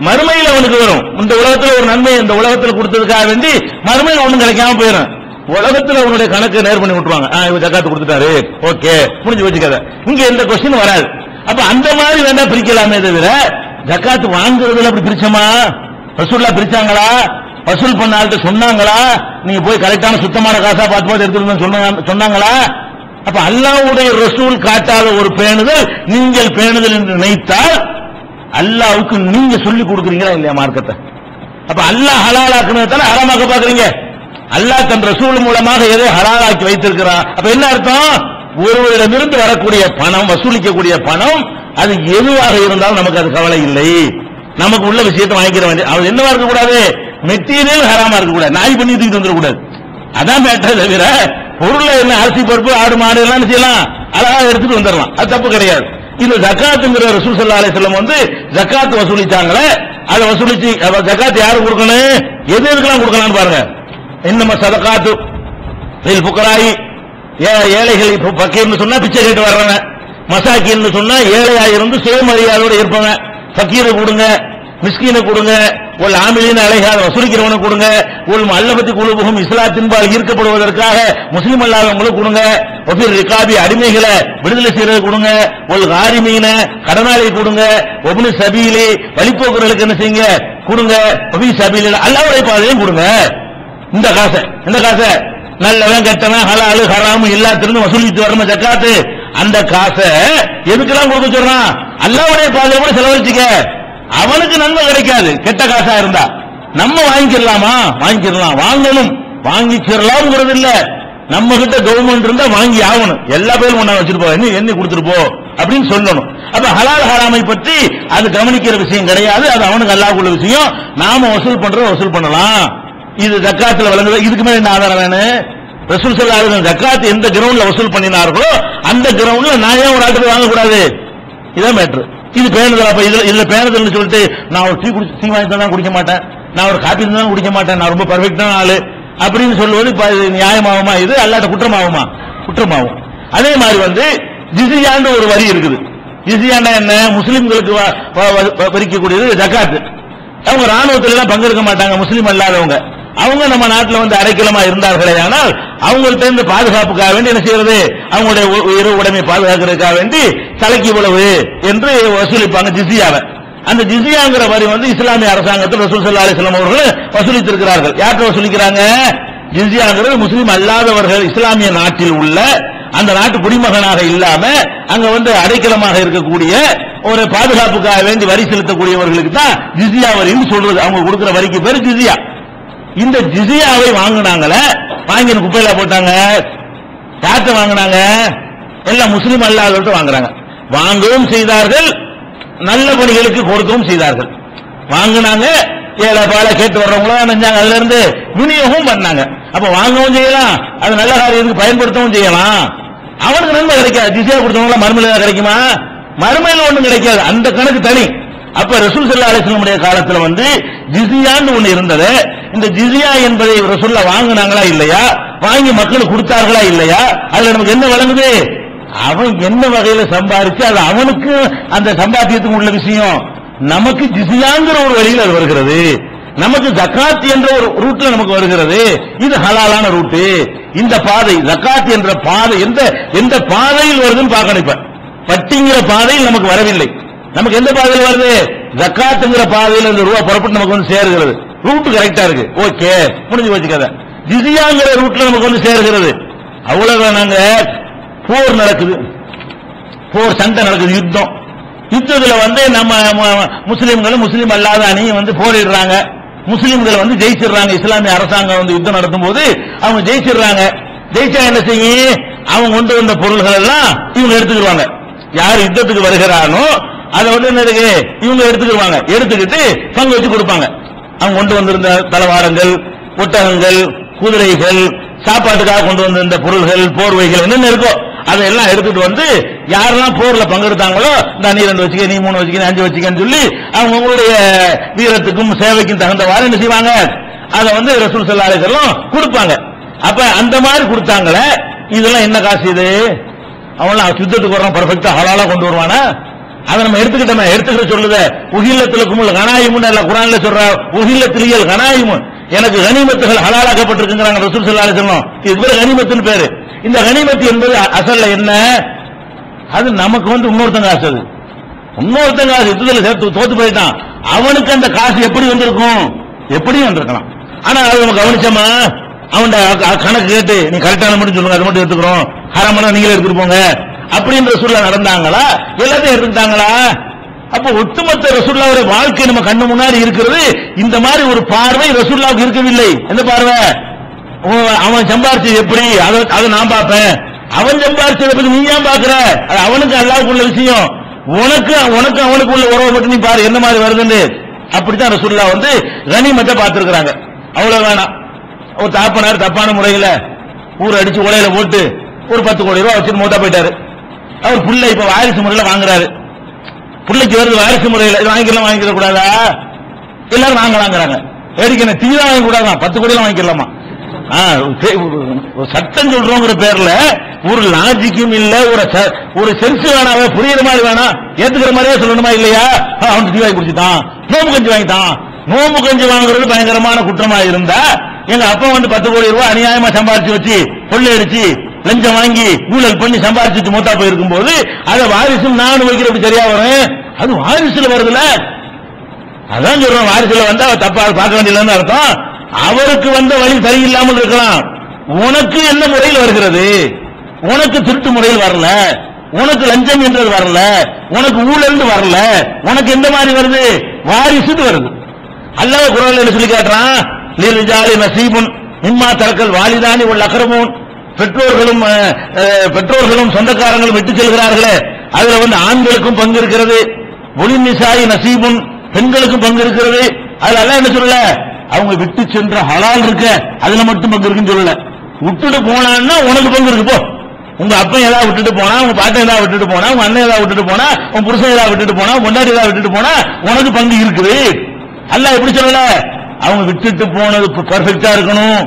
மறுமையில் அவனுக்கு வரும். இந்த உலகத்தில் ஒரு நன்மை இந்த உலகத்தில் கொடுத்ததுக்காக வேண்டி மறுமையில் ஒண்ணும் கிடைக்காம போயிடும். உலகத்தில் அவனுடைய கணக்கு நேர் பண்ணி விட்டுருவாங்க. இவர் ஜக்காத்து கொடுத்துட்டாரு, ஓகே முடிஞ்சு வச்சுக்காத, இங்க எந்த கொஸ்டின் வராது. அப்ப அந்த மாதிரி வேண்டாம் பிரிக்கலாமே தவிர ஜக்காத்து வாங்குறதுல அப்படி பிரிச்சோமா? ரசூலுல்லாஹ் பிரிச்சாங்களா? வசூல் பண்ண ஆள்கிட்ட சொன்னாங்களா? நீங்க போய் கரெக்டான சுத்தமான காசா பார்த்து எடுத்துட்டு சொன்னாங்களா? அப்ப அல்லாஹ்வுடைய ரசூல் காட்டாத ஒரு பேணுதல் நீங்கள் பேணுதல் என்று நினைத்தால் அல்லாஹ்வுக்கு நீங்க சொல்லி கொடுக்குறீங்களா இல்லையா மார்க்கத்தை? அப்ப அல்லாஹ் ஹலாலாக்குனதால ஹராமாக்க பாக்குறீங்க. அல்லாஹ் தன் ரசூல் மூலமாக எதை ஹலாலாக்கி வைத்திருக்கிறான். அப்ப என்ன அர்த்தம்? ஒருவரிடமிருந்து வரக்கூடிய பணம், வசூலிக்கக்கூடிய பணம், அது எதுவாக இருந்தாலும் நமக்கு அது கவலை இல்லை. நமக்கு உள்ள விஷயத்தை வாங்கிக்கிற வேண்டிய அது என்னவா இருக்கக்கூடாது? மெட்டீரியல் ஹராமா இருக்கக்கூடாது, நாய் பண்ணி தூக்கிட்டு வந்துடக்கூடாது. அதான் மேட்டர். தவிர பொருள் என்ன அரிசி பருப்பு ஆடு மாடு எல்லாம் செய்யலாம், அழகா எடுத்துட்டு வந்துடலாம், அது தப்பு கிடையாது. இந்த ஜக்காத்துங்கிற ரசூல் ஸல்லல்லாஹு அலைஹி வஸல்லம் ஜக்காத் வசூலிச்சாங்களே, அதை வசூலிச்சு ஜக்காத் யாரு கொடுக்கணும், எது எதுக்கெல்லாம் கொடுக்கலாம்னு பாருங்க. இன்னம சதகாத்து லில் ஃபுகராயி, ஏழைகள் ஃபக்கீர்னு சொன்னா பிச்சை கேட்டு வர்றவங்க, மசாக்கீன்னு சொன்னா ஏழையா இருந்து சுயமரியாதையோட இருப்பவங்க, ஃபக்கீரை கொடுங்க, மிஸ்கீனை கொடுங்க, ஒரு ஆமிலின் அலைகாத வசூலிக்கிறவனை கொடுங்க, ஒரு அல்லபத்தி குழுபுகும் இஸ்லாத்தின்பால் ஈர்க்கப்படுவதற்காக முஸ்லீம் அல்லாதவங்களுக்கு கொடுங்க, ஒபிர் ரிகாபி அடிமைகளை விடுதலை செய்யறது கொடுங்க, ஒரு காரிமீன கடனாளி கொடுங்க, ஒபுனு சபீலி வழிபோக்குறதுக்கு என்ன செய்யுங்க கொடுங்க, ஒபி சபீல அல்லாஹ்வுடைய பாதையும் கொடுங்க. இந்த காசை நல்லவன் கெட்டவன் ஹலாலு ஹராமு எல்லாத்திலிருந்து வசூலித்து வரணும் ஜக்காத்து. அந்த காசை எதுக்கெல்லாம் கொடுக்க சொல்றான்? அல்லாஹ்வுடைய பாதையில கூட செலவழிச்சுக்க, அவனுக்கு நன்மை கிடைக்காது. கெட்ட காசா இருந்தா நம்ம வாங்கிக்கலாமா? வாங்கிக்கலாம், வாங்கணும், வாங்கிக்கிறலாம்ங்கிறது இல்ல. நம்ம கிட்ட கவர்மெண்ட் இருந்தா வாங்கி ஆகணும். எல்லா பேரும் ஒண்ணா வச்சிருப்போம், என்ன கொடுத்துட்டு போ அப்படின்னு சொல்லணும். அப்ப ஹலால் ஹராமை பற்றி அது கவனிக்கிற விஷயம் கிடையாது. அது அவனுக்கு அல்லாஹ்வுள்ள விஷயம். நாம வசூல் வசூல் பண்ணலாம். இது ஜக்காத்துல வழங்குது. இதுக்கு மேல என்ன ஆதாரம் வேணும்? ரசூல் ஸல்லல்லாஹு அலைஹி வஸல்லம் ஜக்காத் எந்த கிரவுண்ட்ல வசூல் பண்ணினார்களோ அந்த கிரவுண்ட்ல நான் ஏன் ஒரு ஆட்டுக்கு வாங்கக்கூடாது? இதான் மேட்ரு. இது பேணுதல். அப்ப இதுல பேணுதல்னு சொல்லிட்டு நான் ஒரு டீ வாங்கி தான் குடிக்க மாட்டேன், நான் ஒரு காபி தான் குடிக்க மாட்டேன், நான் ரொம்ப பர்ஃபெக்டான ஆளு அப்படின்னு சொல்லுவது நியாயமாகுமா? இது அல்லாட்ட குற்றமாகுமா? குற்றமாகும். அதே மாதிரி ஜிஸியான்னு ஒரு வரி இருக்குது. ஜிஸியான்னா என்ன? முஸ்லிம்களுக்கு வரிக்கக்கூடியது ஜக்காத்து. அவங்க ராணுவத்துல எல்லாம் பங்கெடுக்க மாட்டாங்க, முஸ்லீம் அல்லாதவங்க. அவங்க நம்ம நாட்டில் அடைக்கலமா இருந்தார்களே, ஆனால் அவங்கள்ட்ட இருந்து பாதுகாப்புக்காக வேண்டி என்ன செய்யறது? அவங்களுடைய உயிர் உடைமை பாதுகாக்கிறதுக்காக வேண்டி தலைக்கு இவ்வளவு என்று வசூலிப்பாங்க ஜிஸியாவை. அந்த ஜிஸியாங்கிற வரி இஸ்லாமிய அரசாங்கத்தில் ரசூல் ஸல்லல்லாஹு அலைஹி வஸல்லம் அவர்கள் வசூலித்திருக்கிறார்கள். யார்கிட்ட வசூலிக்கிறாங்க? ஜிஸியாங்கிறது முஸ்லீம் அல்லாதவர்கள் இஸ்லாமிய நாட்டில் உள்ள அந்த நாட்டு குடிமகனாக இல்லாம அங்க அடைக்கலமாக இருக்கக்கூடிய ஒரு பாதுகாப்புக்காக வேண்டி வரி செலுத்தக்கூடியவர்களுக்கு தான் ஜிஸியா வரின்னு சொல்றது. அவங்க கொடுக்கிற வரிக்கு பேரு ஜிஸியா. இந்த ஜிஸியாவை வாங்கினாங்களே, வாங்கி குப்பையில போட்டாங்க. யார்கிட்ட வாங்கினாங்க? எல்லாம் முஸ்லீம் அல்லாதவர்கிட்ட வாங்குறாங்க. வாங்கவும் செய்தார்கள், நல்ல பணிகளுக்கு கொடுக்கவும் செய்தார்கள். வாங்கினாங்க, ஏழை பால கேட்டு வர்றவங்களும் நினைஞ்சாங்க, அதுல இருந்து விநியோகம் பண்ணாங்க. அப்ப வாங்கவும் செய்யலாம், அது நல்ல காரியத்துக்கு பயன்படுத்தவும் செய்யலாம். அவனுக்கு நன்மை கிடைக்காது. ஜிஸியா கொடுத்தவங்க மறுமையில கிடைக்குமா? மறுமையில ஒண்ணும் கிடைக்காது. அந்த கணக்கு தனி. அப்ப ரசூல் ஸல்லல்லாஹு அலைஹி வஸல்லம் காலத்துல ஜிஸியான்னு ஒண்ணு இருந்தது. இந்த ஜிஸியா என்பதை ரசூலுல்லாஹ் வாங்கினாங்களா இல்லையா? வாங்கி மக்களுக்கு கொடுத்தார்களா இல்லையா? அதுல நமக்கு என்ன வழங்குது? அவன் என்ன வகையில சம்பாதிச்சு அது அவனுக்கு அந்த சம்பாத்தியத்துக்கு உள்ள விஷயம். நமக்கு ஜிஸியாங்கிற ஒரு வழியில் அது வருகிறது. நமக்கு ஜக்காத் என்ற ஒரு ரூட்ல நமக்கு வருகிறது. இது ஹலாலான ரூட்டு. இந்த பாதை ஜக்காத் என்ற பாதை எந்த பாதையில் வருதுன்னு பார்க்கணும். இப்ப பட்டிங்கிற பாதையில் நமக்கு வரவில்லை. நமக்கு எந்த பாதையில் வருது? ஜக்காத்துங்கிற பாதையில் இந்த ரூபா புறப்பட்டு நமக்கு சேருகிறது. ரூட் கரெக்டா இருக்கு, ஓகே, முடிஞ்சு வச்சுக்காத. ஜிஸியாங்கிற ரூட்ல நமக்கு சேருகிறது. அவ்வளவுதான். நாங்க போர் நடக்குது, போர் சண்டை நடக்குது, யுத்தம். யுத்தத்துல நம்ம முஸ்லிம்களும் முஸ்லீம் அல்லாத அணியும் போரிடுறாங்க. முஸ்லிம்கள் ஜெயிச்சிடுறாங்க. இஸ்லாமிய அரசாங்கம் யுத்தம் நடத்தும் போது அவங்க ஜெயிச்சிடுறாங்க. ஜெயிச்சா என்ன செய்யும்? அவங்க கொண்டு வந்த பொருள்கள் எல்லாம் இவங்க எடுத்துக்கிடுவாங்க. யார் யுத்தத்துக்கு வருகிறானோ அதை இவங்க எடுத்துக்கிடுவாங்க. எடுத்துக்கிட்டு பங்கு வச்சு கொடுப்பாங்க. அவங்க கொண்டு வந்திருந்த தளவாடங்கள், ஒட்டகங்கள், குதிரைகள், சாப்பாட்டுக்காக கொண்டு வந்திருந்த பொருள்கள், போர்வைகள் என்னென்ன இருக்கோ அதெல்லாம் எடுத்துட்டு யாரெல்லாம் போர்ல பங்கெடுத்தாங்களோ, நீ 2 வச்சுக்க, நீ 3 வச்சுக்க, 5 வச்சுக்கன்னு சொல்லி அவங்க உங்களுடைய வீரத்துக்கும் சேவைக்கும் தகுந்தவாறு என்ன செய்வாங்க? அதை ரசூல் ஸல்லல்லாஹு அலைஹி வஸல்லம் கொடுப்பாங்க. அப்ப அந்த மாதிரி கொடுத்தாங்களே, இதெல்லாம் என்ன காசு? இது அவன் யுத்தத்துக்கு வர்றான், பர்ஃபெக்டா ஹலாலா கொண்டு வருவானா? அதை நம்ம எடுத்துக்கிட்டோமே. எடுத்துக்கிற சொல்லுத உகில்லத்துலக்கும் கனாயிமுன்னு அல்ல குர்ஆன்ல சொல்ற. உகில்லத்திலியல் கனாயிமு, எனக்கு கனிமத்துகள் ஹலாலாக்கப்பட்டிருக்குங்கிறாங்க ரசூல் ஸல்லல்லாஹு அலைஹி வஸல்லம். இது பேரு கனிமத்துன்னு பேரு. இந்த கனிமத்து என்பது அசல்ல என்ன? அது நமக்கு இன்னொருத்தங்க காசு. அது இன்னொருத்தங்க காசு. யுத்தத்தில் சேர்த்து தோத்து போயிட்டான், அவனுக்கு அந்த காசு எப்படி வந்திருக்கும்? எப்படியும் வந்திருக்கலாம். ஆனா அது நம்ம கவனிச்சோமா? அவன் கணக்கு கேட்டு நீ கரெக்டான மட்டும் சொல்லுங்க, அது மட்டும் எடுத்துக்கிறோம், ஹராமான நீங்களே எடுத்துட்டு போங்க அப்படின்ற சூழ்நிலை நடந்தாங்களா? எல்லாத்தையும் எடுத்துக்கிட்டாங்களா? அப்ப ஒட்டுமொத்த ரசூலுல்லாஹ்வுடைய வாழ்க்கை நம்ம கண்ணு முன்னாடி இருக்கிறது. இந்த மாதிரி ஒரு பார்வை ரசூலுல்லாஹ்வுக்கு இருக்கவில்லை. எந்த பார்வை? அவன் சம்பாரிச்சது எப்படி அதை நான் பார்ப்பேன், அவன் சம்பாரிச்சதை பத்தி நீ ஏன் பாக்குற? அது அவனுக்கு அல்லாஹ்வுக்கு உள்ள விஷயம். உனக்கு அவனுக்கு உள்ள உறவை மட்டும் நீ பாரு என்ன மாதிரி வருதுன்னு. அப்படித்தான் ரசூலுல்லாஹ் கனிமத்தை பார்த்திருக்கிறாங்க. அவ்வளவு வேணாம். ஒரு தாப்பனார் தப்பான முறையில ஊர் அடிச்சு உலையில போட்டு ஒரு 10 கோடி ரூபாய் வச்சுட்டு மூத்தா போயிட்டாரு. அவர் புள்ள இப்ப வாரிசு முறையில வாங்குறாரு. பிள்ளைக்கு வருது வாரிசு முறையில், இது வாங்கிக்க கூடாதா? எல்லாரும் வாங்கலாங்கிறாங்க. வேடிக்கை தீ வாங்க கூடாதான், 10 கோடி வாங்கிக்கலாமா? சட்டம் சொல்றோங்கிற பேர்ல ஒரு லாஜிக்கும் இல்ல, ஒரு சென்ஸ் வேணாவே, புரியுற மாதிரி வேணாம், ஏத்துக்கிற மாதிரியே சொல்லணுமா இல்லையா? அவன் தீ வாங்கி குடிச்சுட்டான், நோம்பு கஞ்சி வாங்கிட்டான். நோம்பு கஞ்சி வாங்குறது பயங்கரமான குற்றமா இருந்தா எங்க அப்பா 10 கோடி ரூபாய் அநியாயமா சம்பாரிச்சு வச்சு கொள்ளையடிச்சு லஞ்சம் வாங்கி ஊழல் பண்ணி சம்பாரிச்சு மூத்தா போயிருக்கும் போது அதை வாரிசும் நானும் வைக்கிறப்படி சரியா வரும்? அது வாரிசுல வருதுல. அதான் சொல்றோம், வாரிசுல வந்தா தப்பா பார்க்க வேண்டியதுன்னு அர்த்தம். அவருக்கு வந்த வழி சரியில்லாமல் இருக்கலாம், உனக்கு என்ன முறையில் வருகிறது? உனக்கு திருட்டு முறையில் வரல, உனக்கு லஞ்சம் என்றது வரல, உனக்கு ஊழல் வரல, உனக்கு எந்த மாதிரி வருது? வாரிசுன்னு வருது. அல்லாஹ் குர்ஆன்ல சொல்லி காட்டுறான், லிரிஜாலி நஸீபுன் மிம்மா தரக்கல் வாலிதானி வல் அக்ரமூன். பெற்றோர்களும் சொந்தக்காரங்களும் விட்டு செல்கிறார்களே, அதுல வந்து ஆண்களுக்கும் பங்கு இருக்கிறது. ஒலின் நிசாயி நசீபுன், பெண்களுக்கும் பங்கு இருக்கிறது. அதுல அல்லாஹ் என்ன சொல்லல? அவங்க விட்டு சென்ற ஹலால் இருக்க அதுல மட்டும் பங்கு இருக்குன்னு சொல்லல. விட்டுட்டு போனான்னா உனக்கு பங்கு இருக்கு. போ, உங்க அப்பன் ஏதாவது விட்டுட்டு போனா, உங்க பாட்டன் ஏதாவது விட்டுட்டு போனா, உங்க அண்ணன் ஏதாவது விட்டுட்டு போனா, உங்க புருஷன் ஏதாவது விட்டுட்டு போனா, பொண்டாட்டி ஏதாவது விட்டுட்டு போனா உனக்கு பங்கு இருக்குது. அல்லாஹ் எப்படி சொல்லல? அவங்க விட்டுட்டு போனது பர்ஃபெக்டா இருக்கணும்.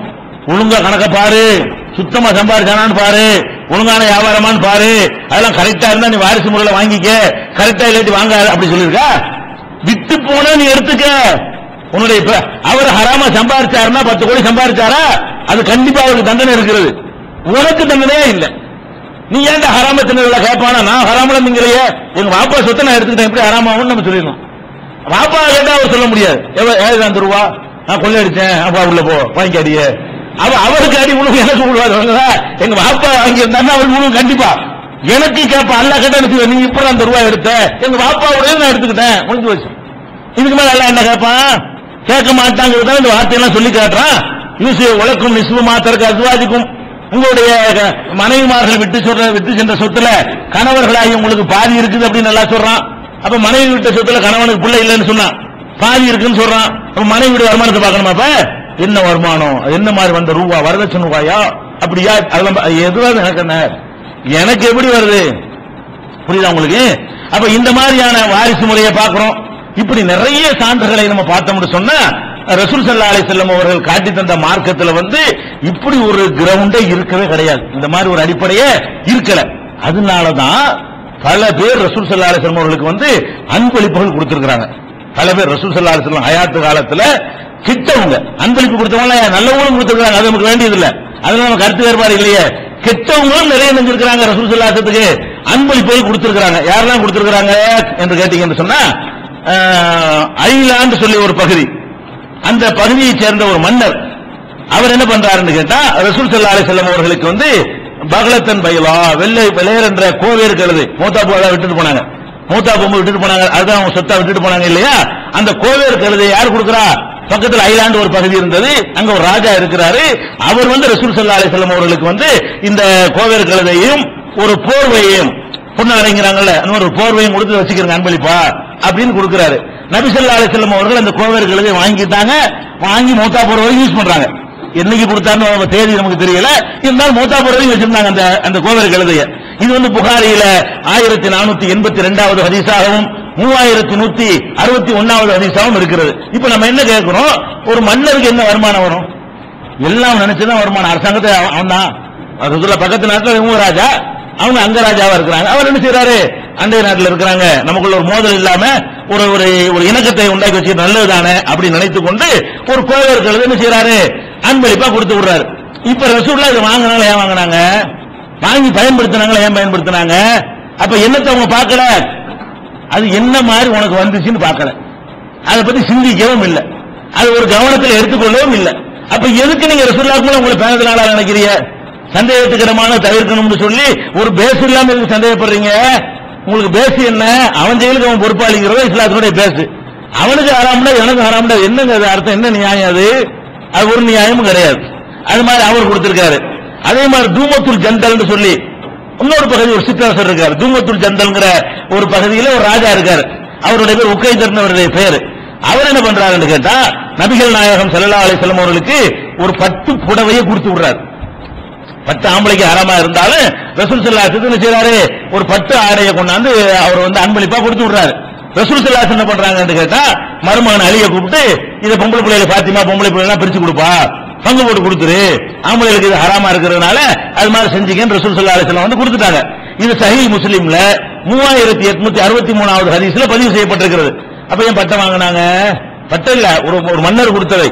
ஒழுங்கா கணக்க பாரு, சுத்தமா சம்பாதிச்சானான்னு பாரு, ஒழுங்கான வியாபாரமான்னு பாரு, அதெல்லாம் கரெக்டா இருந்தா நீ வாரிசு முறையில வாங்கிக்க, கரெக்டா இல்லாட்டி வாங்க அப்படி சொல்லிருக்கா? விட்டு போன நீ எடுத்துக்க. உன்னுடைய அவர் ஹராமா சம்பாதிச்சாருன்னா 10 கோடி சம்பாதிச்சாரா, அது கண்டிப்பா அவருக்கு தண்டனை இருக்கிறது. உனக்கு தண்டனையே இல்லை. நீ ஏன்டா ஹராம தின்னதுல கேட்பானா? நான் ஹராமல திங்கலையே, எங்க வாப்பா சொத்தை நான் எடுத்துக்கிட்டேன், எப்படி ஹராமாவும் நம்ம சொல்லிடலாம். வாப்பா கேட்டா அவர் சொல்ல முடியாது. ஏழு ரூபா நான் கொள்ளையடிச்சேன், அப்பா உள்ள போ வாங்கி அடியே. அவருக்கு அடி உணவு எனக்கு விழுவாது. எங்க வாப்பா வாங்கி இருந்தாருன்னா அவருக்கு உணவு கண்டிப்பா எனக்கு கேட்பா. அல்லா கேட்டா எனக்கு நீ இப்ப அந்த ரூபாய் எடுத்த, எங்க வாப்பாவுடைய நான் எடுத்துக்கிட்டேன், முடிஞ்சு வச்சு. இதுக்கு மேல எல்லாம் என்ன கேட்பான்? கேட்க மாட்டாங்கிறத இந்த வார்த்தையெல்லாம் சொல்லி காட்டுறான். யூசி உலக்கும் நிஸ்பு மாத்திரக்கு அசுவாதிக்கும். உங்களுடைய மனைவிமார்கள் விட்டு சென்ற சொத்துல கணவர்களாகி உங்களுக்கு பாதி இருக்குது அப்படின்னு நல்லா சொல்றான். அப்ப மனைவி விட்ட சொத்துல கணவனுக்கு பிள்ளை இல்லைன்னு சொன்னா பாதி இருக்குன்னு சொல்றான். அப்ப மனைவியுடைய வருமானத்தை பார்க்கணுமா? அப்ப என்ன வருமானம், என்ன மாதிரி வந்த ரூபா, வரதட்சணை ரூபாயா, அப்படியா, அதெல்லாம் எதுவாது எனக்கு எப்படி வருது? புரியுதா உங்களுக்கு? அப்ப இந்த மாதிரியான வாரிசு முறையை பார்க்கிறோம். இப்படி நிறைய சான்றுகளை நம்ம பார்த்தோம்னு சொன்னா, ரசூல் ஸல்லல்லாஹு அலைஹி வஸல்லம் அவர்கள் காட்டி தந்த மார்க்கத்துல வந்து இப்படி ஒரு கிரவுண்டே இருக்கவே கிடையாது. இந்த மாதிரி ஒரு அடிப்படையே இருக்கல. அதனாலதான் பல பேர் ரசூல் ஸல்லல்லாஹு அலைஹி வஸல்லம் அவர்களுக்கு வந்து அன்பளிப்புகள் கொடுத்திருக்காங்க. பல பேர் ரசூல் ஸல்லல்லாஹு அலைஹி வஸல்லம் ஹயாத்து காலத்துல கிட்டவங்க அன்பளிப்பு கொடுத்தவங்க நல்லவங்களும் கொடுத்திருக்காங்க. அது நமக்கு வேண்டியது இல்ல, அதனால நமக்கு கருத்து வேறுபாடு இல்லையே. கெட்டவங்களும் நிறைய செஞ்சிருக்காங்க. ரசூல் ஸல்லல்லாஹு அலைஹி வஸல்லத்துக்கு அன்பளிப்புகள் கொடுத்திருக்காங்க. யாரெல்லாம் கொடுத்திருக்காங்க என்று கேட்டீங்கன்னு சொன்னா, ஐலாந்து சொல்லி ஒரு பகுதி, அந்த பகுதியை சேர்ந்த ஒரு மன்னர், அவர் என்ன பண்றாருன்னு கேட்டா, ரசூல் ஸல்லல்லாஹு அலைஹி வஸல்லம் அவர்களுக்கு வந்து பகலத்தன் பைலா வெள்ளை வெளையர் என்ற கோவேறு கழுது மூத்தா போதா விட்டுட்டு போனாங்க. மூத்தா பொம்பு விட்டுட்டு போனாங்க, அதுதான் அவங்க சொத்தா விட்டுட்டு போனாங்க இல்லையா? அந்த கோவேறு கழுதை யார் கொடுக்கிறா? பக்கத்தில் ஐலாண்டு ஒரு பகுதி இருந்தது, அங்க ஒரு ராஜா இருக்கிறாரு. அவர் வந்து ரசூல் ஸல்லல்லாஹு அலைஹி வஸல்லம் அவர்களுக்கு வந்து இந்த கோவேறு கழுதையும் ஒரு போர்வையையும், பொண்ணு அடைங்கிறாங்கல்ல, ஒரு போர்வையும் கொடுத்து வச்சுக்கிறங்க அன்பளிப்பா அப்படின்னு கொடுக்கிறாரு. நபி ஸல்லல்லாஹு அலைஹி வஸல்லம் அவர்கள் அந்த கோவேறு கழுதையை வாங்கிட்டாங்க. வாங்கி மூத்தா போற வரைக்கும் யூஸ் பண்றாங்க. என்னைக்கு கொடுத்தாருன்னு தேதி நமக்கு தெரியல, இருந்தாலும் மூத்தா போற வரைக்கும் வச்சிருந்தாங்க அந்த கோவேறு கழுதையை. இது வந்து புகாரியில 1482வது ஹதீஸாகவும் 3161வது ஹதீஸாகவும் இருக்கிறது. இப்ப நம்ம என்ன கேட்கிறோம்? ஒரு மன்னருக்கு என்ன வருமானம் வரும்? எல்லாம் நினைச்சுதான் வருமானம். அரசாங்கத்தை அவன் தான் பக்கத்து நாட்டில் இவங்க ராஜா, அவங்க அங்க ராஜாவா இருக்கிறாங்க. அவர் என்ன செய்யறாரு? அண்டை நாட்டில் இருக்கிறாங்க, நமக்குள்ள ஒரு மோதல் இல்லாம ஒரு ஒரு இணக்கத்தை உண்டாக்கி வச்சு நல்லதுதானே அப்படின்னு நினைத்துக் கொண்டு ஒரு கோவிலர்கள் என்ன செய்யறாரு? அன்பளிப்பா கொடுத்து விடுறாரு. இப்ப ரசூலுல்லாஹ் இதை வாங்கினாங்களா? ஏன் வாங்கினாங்க? வாங்கி பயன்படுத்தினாங்களா? ஏன் பயன்படுத்தினாங்க? அப்ப என்னத்தை அவங்க பார்க்கல, அது என்ன மாதிரி உனக்கு வந்துச்சுன்னு பார்க்கல, அதை பத்தி சிந்திக்கவும் இல்லை, அது ஒரு கவனத்தில் எடுத்துக்கொள்ளவும் இல்லை. அப்ப எதுக்கு நீங்க ரசூலுல்லாஹ் உங்களை பேனதுனால நினைக்கிறீங்க? சந்தேகத்துக்கிடமான தவிர்க்கணும்னு சொல்லி ஒரு பேஸ் இல்லாம எதுக்கு சந்தேகப்படுறீங்க? உங்களுக்கு பேஸ் என்ன? அவன் ஜெயிலுக்கு அவன் பொறுப்பாளிங்கிறத இஸ்லாத்தினுடைய பேஸ். அவனுக்கு ஹராம்டா எனக்கு ஹராம்டா, என்னங்க அது அர்த்தம்? என்ன நியாயம் அது? அது ஒரு நியாயமும் கிடையாது. அது மாதிரி அவர் கொடுத்திருக்காரு. அதே மாதிரி தூமத்துல் ஜந்தல் சொல்லி இன்னொரு பகுதி ஒரு சிற்றரசர் இருக்காரு. தூமத்துல் ஜந்தல்ங்கிற ஒரு பகுதியில ஒரு ராஜா இருக்காரு. அவருடைய பேர் உக்கைதர்னவருடைய பேரு. அவர் என்ன பண்றாருன்னு கேட்டா, நபிகள் நாயகம் ஸல்லல்லாஹு அலைஹி வஸல்லம் அவர்களுக்கு ஒரு 10 புடவையை கொடுத்து விடுறாரு. 10 ஆம்பளைக்கு ஹராமா இருந்தாலும் ரசூல் ஸல்லல்லாஹு அலைஹி வஸல்லம் செய்றாரு, ஒரு 10 ஆடையை கொண்டாந்து அவர் வந்து அன்பளிப்பா கொடுத்து விடுறாரு. ரசூல் ஸல்லல்லாஹு அலைஹி வஸல்லம் என்ன பண்றாங்கன்னு கேட்டா, மருமகன் அலியை கூப்பிட்டு இதை பொம்பளை பிள்ளைகளை பாத்திமா பொம்பளை பிள்ளைலாம் பிரிச்சு கொடுப்பா, பங்கு போட்டு கொடுத்துரு, ஆம்பளைகளுக்கு இது ஹராமா இருக்கிறதுனால அது மாதிரி செஞ்சீங்கன்னு ரசூல் ஸல்லல்லாஹு அலைஹி வஸல்லம் வந்து கொடுத்துட்டாங்க. இது சஹீஹ் முஸ்லிம்ல 3863வது ஹதீஸ்ல பதிவு செய்யப்பட்டிருக்கிறது. அப்ப ஏன் பட்டம் வாங்கினாங்க? பட்டம் இல்ல, ஒரு மன்னர் கொடுத்ததை.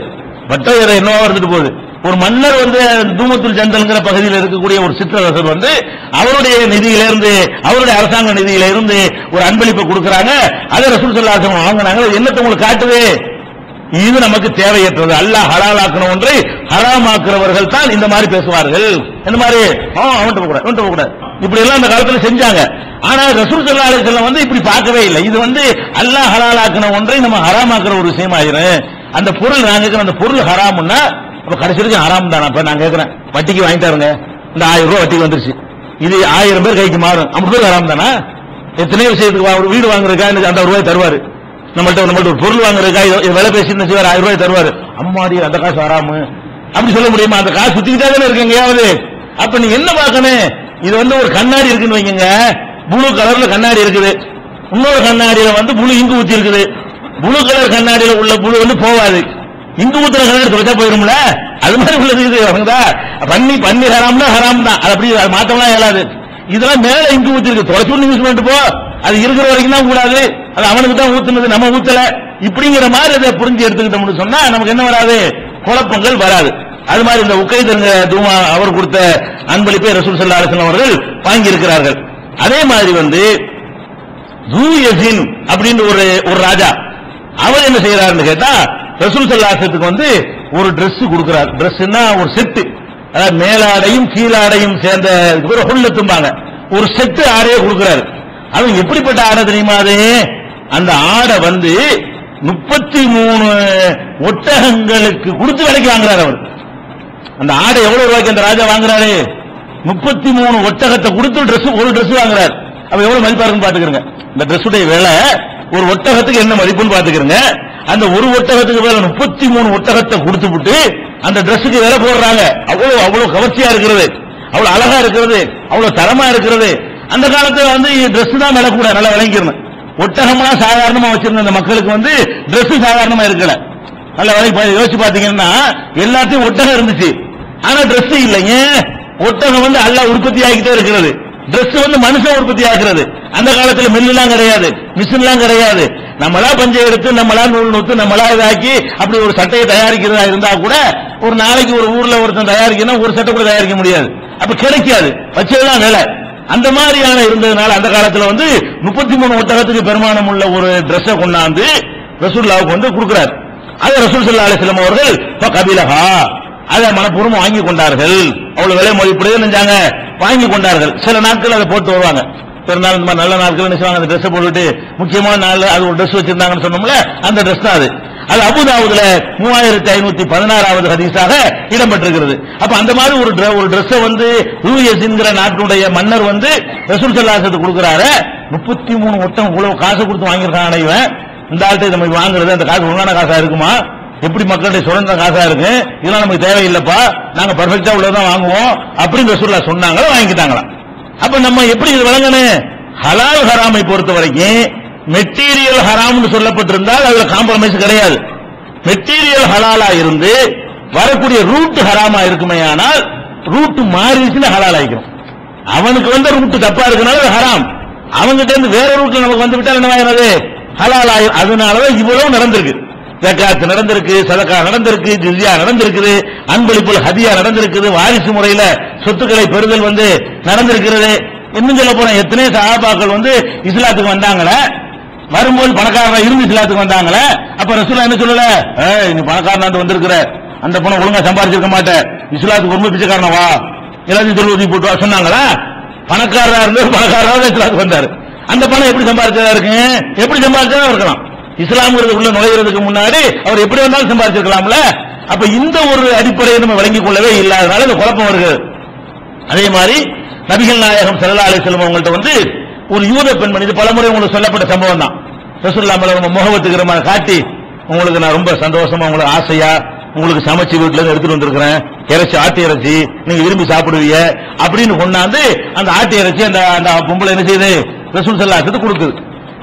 பட்டம் வேற என்னவா இருந்துட்டு போகுது. ஒரு மன்னர் வந்து தூமத்துல் ஜந்தல்ங்கிற பகுதியில் இருக்கக்கூடிய ஒரு சிற்றரசர் வந்து அவருடைய நிதியிலிருந்து, அவருடைய அரசாங்க நிதியிலிருந்து ஒரு அன்பளிப்பை கொடுக்கறாங்க. அதை ரசூல் ஸல்லல்லாஹு அலைஹி வஸல்லம் வாங்கினாங்க. என்னத்தை உங்களுக்கு காட்டுது? இது நமக்கு தேவையற்றது. அல்லாஹ் ஹலாலாக்கின ஒன்றை ஹராமாக்குறவர்கள் தான் இந்த மாதிரி பேசுவார்கள். இந்த மாதிரி அவன்கிட்ட போக கூடாது இப்படி எல்லாம் அந்த காலத்துல செஞ்சாங்க. ஆனா ரசூல் ஸல்லல்லாஹு அலைஹி வஸல்லம் வந்து இப்படி பார்க்கவே இல்லை. இது வந்து அல்லாஹ் ஹலாலாக்கின ஒன்றை நம்ம ஹராமாக்குற ஒரு விஷயம் ஆயிரும். அந்த பொருள் நான் கேட்கிறேன், அந்த பொருள் ஹராம்னா அப்ப கடைசி வரைக்கும் ஹராம் தானே? அப்ப நான் கேட்கிறேன், வட்டிக்கு வாங்கிட்டாருங்க, இந்த 1000 ரூபாய் வட்டிக்கு வந்துருச்சு, இது 1000 பேர் கைக்கு மாறும், 50 பேர் ஹராம் தானா? எத்தனை விஷயத்துக்கு ஒரு வீடு வாங்குறதுக்கா அந்த ரூபாய் தருவாரு, நம்மள்ட்ட ஒரு பொருள் வாங்குறதுக்கா விலை பேசி 1000 ரூபாய் தருவாரு, அம்மாடி அந்த காசு ஹராமு அப்படி சொல்ல முடியுமா? அந்த காசு சுத்திக்கிட்டே தானே இருக்கு எங்கேயாவது. அப்ப நீ என்ன பார்க்கணும்? இது வந்து ஒரு கண்ணாடி இருக்குன்னு வைங்க, ப்ளூ கலர்ல கண்ணாடி இருக்குது, இன்னொரு கண்ணாடியில வந்து ப்ளூ இங்கு ஊத்தி இருக்குது. ப்ளூ கலர் கண்ணாடியில உள்ள ப்ளூ வந்து போவாது, இங்கு ஊத்துற கண்ணாடி தொலைச்சா போயிரும்ல. அது மாதிரி உள்ளது இது பண்ணி ஹராம்னா ஹராம் தான், அது அப்படி மாத்தம்லாம் இயலாது. இதெல்லாம் மேல இங்கு ஊத்தி இருக்கு, தொலைச்சு யூஸ் பண்ணிட்டு போ, அது இருக்கிற வரைக்கும் தான் கூடாது, அது அவனுக்கு தான் ஊத்துனது, நம்ம ஊத்தல, இப்படிங்கிற மாதிரி அதை புரிஞ்சு எடுத்துக்கிட்டோம்னு சொன்னா நமக்கு என்ன வராது? குழப்பங்கள் வராது. அது மாதிரி இந்த உக்கைதங்க தூமா அவர் கொடுத்த அன்பளிப்பை ரசூல் ஸல்லல்லாஹு அலைஹி வஸல்லம் அவர்கள் வாங்கி இருக்கிறார்கள். அதே மாதிரி வந்து ஜூயஸின் அப்படின்னு ஒரு ராஜா, அவர் என்ன செய்யறாருன்னு கேட்டா ரசூல் ஸல்லல்லாஹு அலைஹி வஸல்லம் வந்து ஒரு Dress கொடுக்கிறார். Dressனா ஒரு செட்டு, அதாவது மேலாடையும் கீழாடையும் சேர்ந்த ஹுல்லத்தும்பாங்க, ஒரு செட்டு ஆடையை கொடுக்கிறாரு. அது எப்படிப்பட்ட ஆடை தெரியுமா? அது அந்த ஆடை வந்து 33 ஒட்டகங்களுக்கு கொடுத்து விலைக்கு வாங்குறாரு அவர். அந்த ஆடை எவ்வளவு ரூபாய்க்கு அந்த ராஜா வாங்குறாரு? 33 ஒட்டகத்தை கொடுத்து ஒரு Dress வாங்குறாரு. அப்ப எவ்வளவு மதிப்பா இருக்குன்னு பாத்துக்கிறங்க. இந்த Dress விலை ஒரு ஒட்டகத்துக்கு என்ன மதிப்புன்னு பாத்துக்கிறங்க. அந்த ஒரு ஒட்டகத்துக்கு மேல 33 ஒட்டகத்தை கொடுத்துவிட்டு அந்த Dressக்கு விலை போடுறாங்க. அவ்வளவு கவர்ச்சியா இருக்கிறது, அவ்வளவு அழகா இருக்கிறது, அவ்வளவு தரமா இருக்கிறது. அந்த காலத்துல வந்து Dress தான் விலை கூட, நல்லா விளங்கிக்கணும். ஒட்டகம்லாம் சாதாரணமா வச்சிருந்த அந்த மக்களுக்கு வந்து Dress சாதாரணமா இருக்கல. நல்ல விலை யோசிச்சு பாத்தீங்கன்னா எல்லாத்தையும் ஒட்டகம் இருந்துச்சு, ஆனா Dress இல்லைங்க. ஒட்டகம் வந்து அல்லாஹ் உற்பத்தி ஆகிட்டே இருக்கிறது, Dress வந்து மனுஷன் உற்பத்தி ஆகிறது. அந்த காலத்துல மில்லாம் கிடையாது, மிஷின்லாம் கிடையாது. நம்மளா பஞ்சை எடுத்து நம்மளா நூல் நூத்து நம்மளா இதாக்கி அப்படி ஒரு சட்டையை தயாரிக்கிறதா இருந்தா கூட ஒரு நாளைக்கு ஒரு ஊர்ல ஒருத்தன் தயாரிக்கணும், ஒரு சட்டை கூட தயாரிக்க முடியாது, அப்ப கிடைக்காது, வச்சதுதான் விலை. அந்த மாதிரியான இருந்ததுனால அந்த காலத்துல வந்து 33 ஒட்டகத்துக்கு பெருமானம் உள்ள ஒரு Dress-ஐ கொண்டாந்து ரசூலுல்லாஹ்வுக்கு வந்து கொடுக்கிறார். அதை ரசூல் ஸல்லல்லாஹு அலைஹி வஸல்லம் அவர்கள் கபிலஹா, அதை மனப்பூர்வமா வாங்கி கொண்டார்கள். அவ்வளவு விலை மதிப்புடையது நினைச்சாங்க, வாங்கி கொண்டார்கள். சில நாட்கள் அதை போட்டு வருவாங்க, பெருநாள் இந்த மாதிரி நல்ல நாட்கள் நினைச்சாங்க, அந்த Dress போட்டுட்டு முக்கியமான நாள் அது ஒரு Dress வச்சிருந்தாங்கன்னு சொன்னோம்ல, அந்த Dress தான் அது. அது அபூதாவுதுல 3516வது ஹதீஸாக இடம்பெற்றிருக்கிறது. அப்ப அந்த மாதிரி ஒரு Dress-ஐ வந்து யூஎஸ்ங்கிற நாட்டுடைய மன்னர் வந்து ரசூல் ஸல்லல்லாஹு அலைஹி வஸல்லம் கொடுக்கிறாரு. 33 ஒட்டகம் இவ்வளவு காசு கொடுத்து வாங்கியிருக்கான் இவன். இந்த ஆள்கிட்ட நம்ம வாங்குறது அந்த காசு ஒழுங்கான காசா இருக்குமா? எப்படி மக்களுடைய சுரண்ட காசா இருக்கு, இதெல்லாம் நமக்கு தேவையில்லைப்பா, நாங்க பர்ஃபெக்டா உள்ளதான் வாங்குவோம் அப்படின்னு ரசூலுல்லாஹ் சொன்னாங்களா, வாங்கிட்டாங்களா? அப்ப நம்ம எப்படி இது வழங்கணும்? ஹலால் ஹராமை பொறுத்த வரைக்கும் மெட்டீரியல் ஹராம்னு சொல்லப்பட்டிருந்தால் அதுல காம்ப்ரமைஸ் கிடையாது. மெட்டீரியல் ஹலாலா இருந்து வரக்கூடிய ரூட் ஹராமா இருக்குமே, ஆனால் ரூட் மாறிடுச்சுன்னா ஹலால் ஆகிக்கும். அவனுக்கு வந்து ரூட் தப்பா இருக்கனால ஹராம், அவங்ககிட்ட இருந்து வேற ரூட்ல நமக்கு வந்து விட்டால் என்ன ஆகிறது? ஹலால் ஆகிரும். அதனாலதான் இவ்வளவு நடந்திருக்கு. ஜகாத் நடந்திருக்கு, சதகா நடந்திருக்கு, ஜிஸ்யா நடந்திருக்குது, அன்பளிப்புல் ஹதியா நடந்திருக்குது, வாரிசு முறையில சொத்துக்களை பெறுதல் வந்து நடந்திருக்கிறது. இன்னும் சொல்ல போன எத்தனை சஹாபாக்கள் வந்து இஸ்லாத்துக்கு வந்தாங்களே, வரும்போது பணக்காரனா இருந்து இஸ்லாத்துக்கு வந்தாங்களே. அப்ப ரசூலுல்லாஹ் என்ன சொல்லல, நீ பணக்காரனாட்டு வந்திருக்கிற, அந்த பணம் ஒழுங்கா சம்பாதிச்சிருக்க மாட்டேன், இஸ்லாத்துக்கு ரொம்ப பிச்சைக்காரனா வா, எல்லாத்தையும் சொல்லி போட்டு சொன்னாங்களா? பணக்காரரா இருந்து பணக்காரராக இஸ்லாத்துக்கு வந்தாரு. அந்த பணம் எப்படி சம்பாதிச்சதா இருக்கு? எப்படி சம்பாதிச்சதா இருக்கலாம்? இஸ்லாம்ங்கிறதுக்குள்ள நுழைகிறதுக்கு முன்னாடி அவர் எப்படி வந்தாலும் சம்பாதிச்சிருக்கலாம்ல. அப்ப இந்த ஒரு அடிப்படையை நம்ம விளங்கிக் கொள்ளவே இல்லாதனால இந்த குழப்பம் வருகிறது. அதே மாதிரி நபிகள் நாயகம் ஸல்லல்லாஹு அலைஹி வஸல்லம் அவங்கள்ட்ட வந்து ஒரு யூத பெண்மணி, இது பலமுறை உங்களுக்கு சொல்லப்பட்ட சம்பவம் தான், ரசூலுல்லாஹ் மேல முகவத்துக்கிற மாதிரி காட்டி, உங்களுக்கு நான் ரொம்ப சந்தோஷமா உங்களுக்கு ஆசையா உங்களுக்கு சமைச்சு வீட்டுல இருந்து எடுத்துட்டு வந்திருக்கிறேன், இறைச்சி ஆட்டு இறைச்சி நீங்க விரும்பி சாப்பிடுவீங்க அப்படின்னு கொண்டாந்து அந்த ஆட்டு இறைச்சி அந்த பொம்பளை என்ன செய்யுது? ரசூல் ஸல்லல்லாஹு அலைஹி வஸல்லம் கொடுக்குது.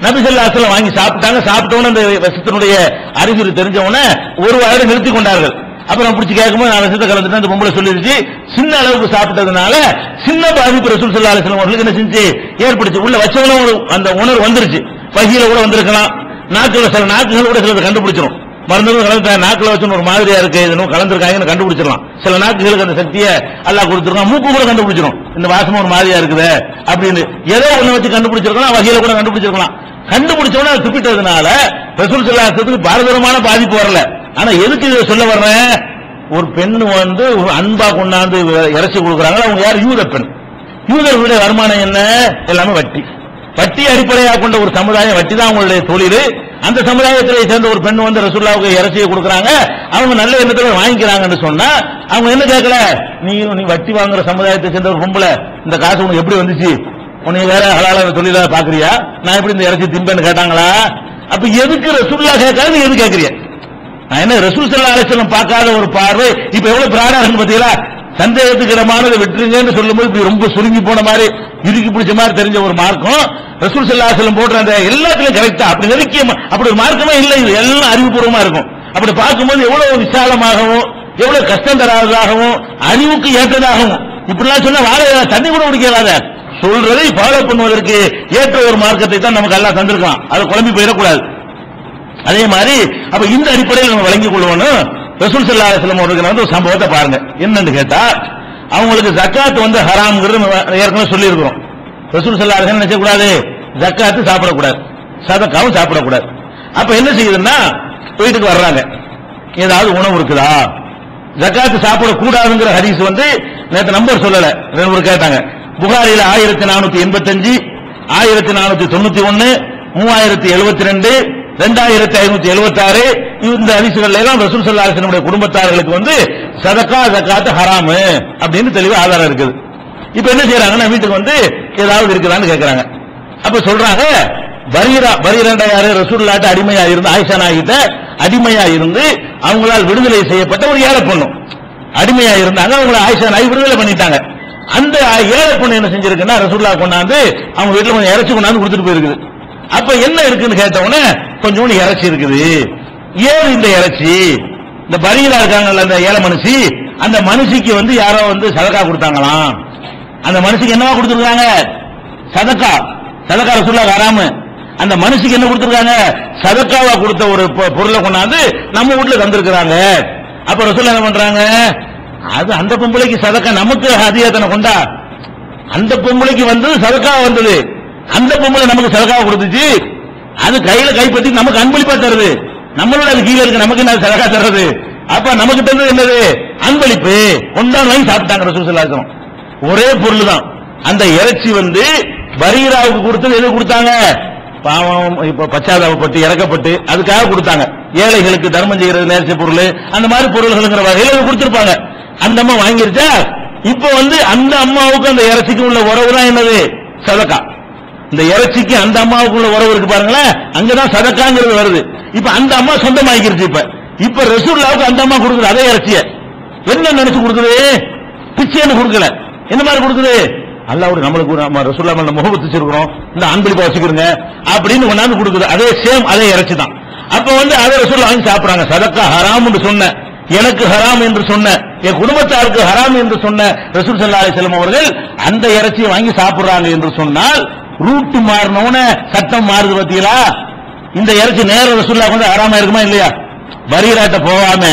நபி ஸல்லல்லாஹு அலைஹி வஸல்லம் வாங்கி சாப்பிட்டாங்க. சாப்பிட்டவன அந்த விஷத்தினுடைய அறிகுறி தெரிஞ்சவன ஒரு வாரம் நிறுத்தி கொண்டார்கள். அப்புறம் பிடிச்சி கேட்கும்போது நான் விஷத்தை கலந்துட்டு அந்த பொம்பளை சொல்லிருச்சு. சின்ன அளவுக்கு சாப்பிட்டதுனால சின்ன பாதிப்பு ரசூல் ஸல்லல்லாஹு அலைஹி வஸல்லம் அவர்களுக்கு என்ன செஞ்சு ஏற்படுச்சு. உள்ள வச்சவனும் அந்த உணர்வு வந்துருச்சு. பகியில கூட வந்திருக்கலாம், நாக்குல சில நாக்குகள் கூட சிலது கண்டுபிடிச்சிடும். மருந்துகள் கலந்து நாக்குல வச்சு ஒரு மாதிரியா இருக்கு, இதனும் கலந்துருக்காங்கன்னு கண்டுபிடிச்சிடலாம். சில நாக்குகளுக்கு அந்த சக்தியை அல்லாஹ் கொடுத்துருக்கான். மூக்கு கூட கண்டுபிடிச்சிடும், இந்த வாசமும் ஒரு மாதிரியா இருக்குது அப்படின்னு. ஏதோ ஒண்ணு வச்சு கண்டுபிடிச்சிருக்கலாம், வகையில கூட கண்டுபிடிச்சிருக்கலாம். கண்டுபிடிச்சோன்னா துப்பிட்டதுனால ரசூல் ஸல்லல்லாஹு அலைஹி வஸல்லம் பாரதூரமான பாதிப்பு வரல. ஆனா எதுக்கு இதை சொல்ல வர்றேன், ஒரு பெண் வந்து அன்பா கொண்டாந்து இறைச்சி கொடுக்குறாங்க, அவங்க யார், யூத பெண். யூதர்களுடைய வருமானம் என்ன, எல்லாமே வட்டி. வட்டி அடிப்படையாக கொண்ட ஒரு சமுதாயம், வட்டி தான் அவங்களுடைய தொழில். அந்த சமுதாயத்திலே சேர்ந்த ஒரு பெண் வந்து ரசூலுல்லாஹ்வுக்கு இறைச்சியை கொடுக்குறாங்க, அவங்க நல்ல எண்ணத்துல வாங்கிக்கிறாங்கன்னு சொன்னா அவங்க என்ன கேட்கல, நீ வட்டி வாங்குற சமுதாயத்தை சேர்ந்த ஒரு பொம்பளை, இந்த காசு உனக்கு எப்படி வந்துச்சு, உன்னை வேற ஹலாலான தொழிலா பாக்குறியா, நான் எப்படி இந்த இறைச்சி திம்பேன்னு கேட்டாங்களா? அப்ப எதுக்கு ரசூலுல்லாஹ் கேட்காது, எது கேட்கறிய? நான் என்ன ரசூல் ஸல்லல்லாஹு அலைஹி வஸல்லம் பார்க்காத ஒரு பார்வை இப்ப எவ்வளவு பிராடா இருக்கு பாத்தீங்களா? சந்தேகத்துக்கிடமானதை விட்டுருங்கன்னு சொல்லும்போது இப்படி ரொம்ப சுருங்கி போன மாதிரி இறுக்கி பிடிச்ச மாதிரி தெரிஞ்ச ஒரு மார்க்கம் ரசூல் ஸல்லல்லாஹு அலைஹி வஸல்லம் போடுற அந்த எல்லாத்துலயும் கரெக்டா அப்படி நெருக்கிய அப்படி ஒரு மார்க்கமே இல்லை. இது எல்லாம் அறிவுபூர்வமா இருக்கும். அப்படி பார்க்கும்போது எவ்வளவு விசாலமாகவும் எவ்வளவு கஷ்டம் தராததாகவும் அறிவுக்கு ஏற்றதாகவும் இப்படிலாம் சொன்னா வாழ தண்ணி கூட குடிக்காத சொல்றதை ஃபாலோ பண்ணுவதற்கு ஏற்ற ஒரு மார்க்கத்தை தான் நமக்கு எல்லாம் தந்திருக்கான். அதை குழம்பி போயிடக்கூடாது. அதே மாதிரி அப்ப இந்த அடிப்படையில் நம்ம வழங்கிக் கொள்வோம். ரசூல் ஸல்லல்லாஹு அலைஹி வஸல்லம் அவர்கள் வந்து ஒரு சம்பவத்தை பாருங்க. என்னன்னு கேட்டா, அவங்களுக்கு ஜக்காத் வந்து ஹராம்ங்கிறது ஏற்கனவே சொல்லி இருக்கிறோம். ரசூல் ஸல்லல்லாஹு அலைஹி வஸல்லம் நினைக்க கூடாது, ஜக்காத்து சாப்பிடக்கூடாது, சதக்காவும் சாப்பிடக்கூடாது. அப்ப என்ன செய்யுதுன்னா, வீட்டுக்கு வர்றாங்க, ஏதாவது உணவு இருக்குதா, ஜக்காத்து சாப்பிடக்கூடாதுங்கிற ஹதீஸ் வந்து நேற்று நம்பர் சொல்லல, ரெண்டு கேட்டாங்க. புகாரில 1485, 1491, 3072, 2576 இந்த ஹதீஸ்கள் எல்லாம் ரசூல் ஸல்லல்லாஹு அலைஹி வஸல்லம் குடும்பத்தார்களுக்கு வந்து சதக்கா ஜகாத் ஹராம் அப்படின்னு தெளிவா ஆதாரம் இருக்குது. இப்ப என்ன செய்யறாங்கன்னா, வீட்டுக்கு வந்து ஏதாவது இருக்குதான்னு கேட்கறாங்க. அப்ப சொல்றாங்க, பரீரா யாரு, ரசூலுல்லாஹ்ட்ட அடிமையா இருந்து, ஆயிஷா நாயிட்ட அடிமையா இருந்து அவங்களால் விடுதலை செய்யப்பட்ட ஒரு ஏழை பொண்ணு அடிமையா இருந்தாங்க. அவங்களை ஆயிஷா நாய் விடுதலை பண்ணிட்டாங்க. அந்த ஏழை பொண்ணு என்ன செஞ்சிருக்குன்னா, ரசூலுல்லாஹ் கொண்டாந்து அவங்க வீட்டுல கொஞ்சம் இறைச்சி கொண்டாந்து கொடுத்துட்டு போயிருக்குது. அப்ப என்ன இருக்குன்னு கேட்டவொடனே, கொஞ்சோண்டு இறைச்சி இருக்குது. ஏன் இந்த இறைச்சி, இந்த பரீரா இருக்காங்கல்ல அந்த ஏழை மனுஷி, அந்த மனுஷிக்கு வந்து யாரோ வந்து சதக்கா கொடுத்தாங்களாம். அந்த மனுஷிக்கு என்னவா கொடுத்துருக்காங்க, சதக்கா. சதக்கா ரசூலுல்லாஹ் ஹராம். அந்த மனுஷிக்கு என்ன கொடுத்திருக்காங்க, சதக்காவா கொடுத்த ஒரு பொருளை கொண்டாந்து நம்ம வீட்டுல தந்திருக்கிறாங்க. அப்ப ரசூலுல்லாஹ் என்ன பண்றாங்க, அது அந்த பொம்பளைக்கு சதக்கா, நமக்கு அதிகாரத்தனை கொண்டா, அந்த பொம்பளைக்கு வந்து சதக்கா வந்தது, அந்த பொம்பளை நமக்கு சதக்காவை கொடுத்துச்சு, அது கையில கைப்பற்றி நமக்கு அன்பளிப்பா தருது, நம்மளோட அது கீழே இருக்கு, நமக்கு என்ன சதக்கா தர்றது, அப்ப நமக்கு தந்தது என்னது, அன்பளிப்பு. கொண்டாந்து வாங்கி சாப்பிட்டாங்க ரசூல் ஸல்லல்லாஹு அலைஹி வஸல்லம். ஒரே பொருள் தான். அந்த இறைச்சி வந்து பரீராவுக்கு கொடுத்தது எது கொடுத்தாங்க, பாவம் இப்ப பச்சாதாபப்பட்டு இறக்கப்பட்டு அதுக்காக கொடுத்தாங்க. ஏழைகளுக்கு தர்மம் செய்யறது நேர்ச்ச பொருள், அந்த மாதிரி பொருள்களுங்கிற வகையில கொடுத்திருப்பாங்க. அந்த அம்மா வாங்கிருச்சா, இப்ப வந்து அந்த அம்மாவுக்கு அந்த இறைச்சிக்கு உள்ள உறவு தான் என்னது, சதக்கா. இந்த இறைச்சிக்கு அந்த அம்மாவுக்கு உள்ள உறவு இருக்கு பாருங்களேன், அங்கதான் சதக்காங்கிறது வருது. இப்ப அந்த அம்மா சொந்தமாக்கிருச்சு. இப்ப ரசூலுல்லாஹ்வுக்கு அந்த அம்மா கொடுக்குது அதே இறைச்சிய. என்ன நினைச்சு கொடுக்குது, பிச்சைன்னு கொடுக்கல, என்ன மாதிரி கொடுக்குது, அல்லாஹ்வுடைய நம்மளுக்கு நம்ம ரசூலுல்லாஹ் மேல முஹப்பத் வச்சிருக்கோம், இந்த அன்பளிப்பா வச்சுக்கிறங்க அப்படின்னு கொண்டாந்து கொடுக்குது. அதே சேம் அதே இறைச்சி தான். அப்ப வந்து அதே ரசூலுல்லாஹ் வாங்கி சாப்பிடுறாங்க. சதக்கா ஹராம் என்று சொன்ன, எனக்கு ஹராம் என்று சொன்ன, என் குடும்பத்தாருக்கு ஹராம் என்று சொன்ன ரசூல் ஸல்லல்லாஹு அலைஹி வஸல்லம் அவர்கள் அந்த இறைச்சியை வாங்கி சாப்பிடுறாங்க என்று சொன்னால், ரூட் மாறினோன சட்டம் மாறுது பத்தியா. இந்த இறைச்சி நேர ரசூலுல்லாஹ் வந்து ஹராமா இருக்குமா இல்லையா? பரீராட்ட போகாம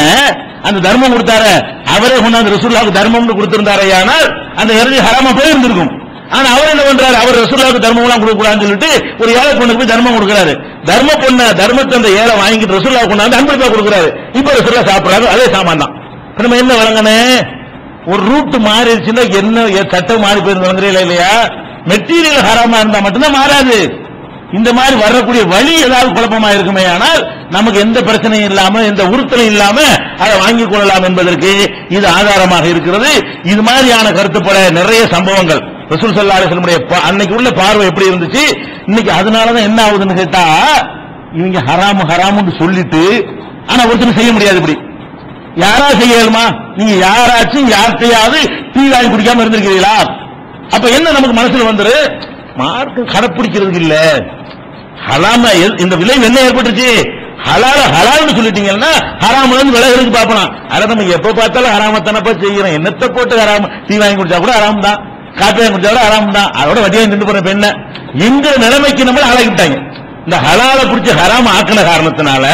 அந்த தர்மம் கொடுத்தாரு, அவரே கொண்டாந்து ரசூலுல்லாஹ்வுக்கு தர்மம் கொடுத்திருந்தாரே, ஆனால் அந்த இறைச்சி ஹராமா போயிருந்திருக்கும். ஆனா அவர் என்ன பண்றாரு, அவர் ரசூலுல்லாஹ்வுக்கு தர்மம் எல்லாம் கொடுக்க கூடாதுன்னு சொல்லிட்டு ஒரு ஏழை பொண்ணுக்கு போய் தர்மம் கொடுக்கிறாரு. தர்மத்தை அந்த ஏழை வாங்கிட்டு ரசூலுல்லாஹ் கொண்டாந்து அன்பளிப்பா கொடுக்கிறாரு. இப்ப ரசூலுல்லாஹ் சாப்பிடுறாரு, அதே சாமான் தான். நம்ம என்ன வழங்கனே, ஒரு ரூட் மாறிடுச்சுன்னா என்ன சட்டம் மாறி போயிருந்து இல்லையா? மெட்டீரியல் ஹராமா இருந்தா மட்டும்தான் மாறாது. இந்த மாதிரி வரக்கூடிய வழி ஏதாவது குழப்பமா இருக்குமே, ஆனால் நமக்கு எந்த பிரச்சனையும் இல்லாம எந்த உறுத்தலும் இல்லாம அதை வாங்கிக் கொள்ளலாம் என்பதற்கு இது ஆதாரமாக இருக்கிறது. இது மாதிரியான கருத்துப்பட நிறைய சம்பவங்கள் ரசூல் ஸல்லல்லாஹு அலைஹி வஸல்லம் அன்னைக்கு உள்ள பார்வை எப்படி இருந்துச்சு, இன்னைக்கு அதனாலதான் என்ன ஆகுதுன்னு கேட்டா, இவங்க ஹராமு ஹராமுன்னு சொல்லிட்டு ஆனா ஒருத்தர் செய்ய முடியாது. இப்படி யாரா செய்யலுமா, நீங்க யாராச்சும் யார்கிட்டையாவது டீ வாங்கி குடிக்காம இருந்திருக்கிறீங்களா? அப்ப என்ன நமக்கு மனசுல வந்துரு, மார்க்க கடைப்பிடிக்கிறது இல்ல, ஹலாம இந்த விளைவு என்ன ஏற்பட்டுச்சு, ஹலால ஹலால்னு சொல்லிட்டீங்கன்னா ஹராம்ல இருந்து விலகிறதுக்கு பாப்பலாம். அதை நம்ம எப்ப பார்த்தாலும் ஹராமத்தானப்ப செய்யறோம். என்னத்தை போட்டு ஹராம், டீ வாங்கி குடிச்சா கூட ஹராம் தான், காப்பி வாங்கி குடிச்சா கூட ஹராம் தான், அதோட வட்டியா நின்று போற பெண்ண எங்க நிலைமைக்கு நம்மள ஆளாக்கிட்டாங்க. இந்த ஹலால பிடிச்ச ஹராம ஆக்கின காரணத்தினால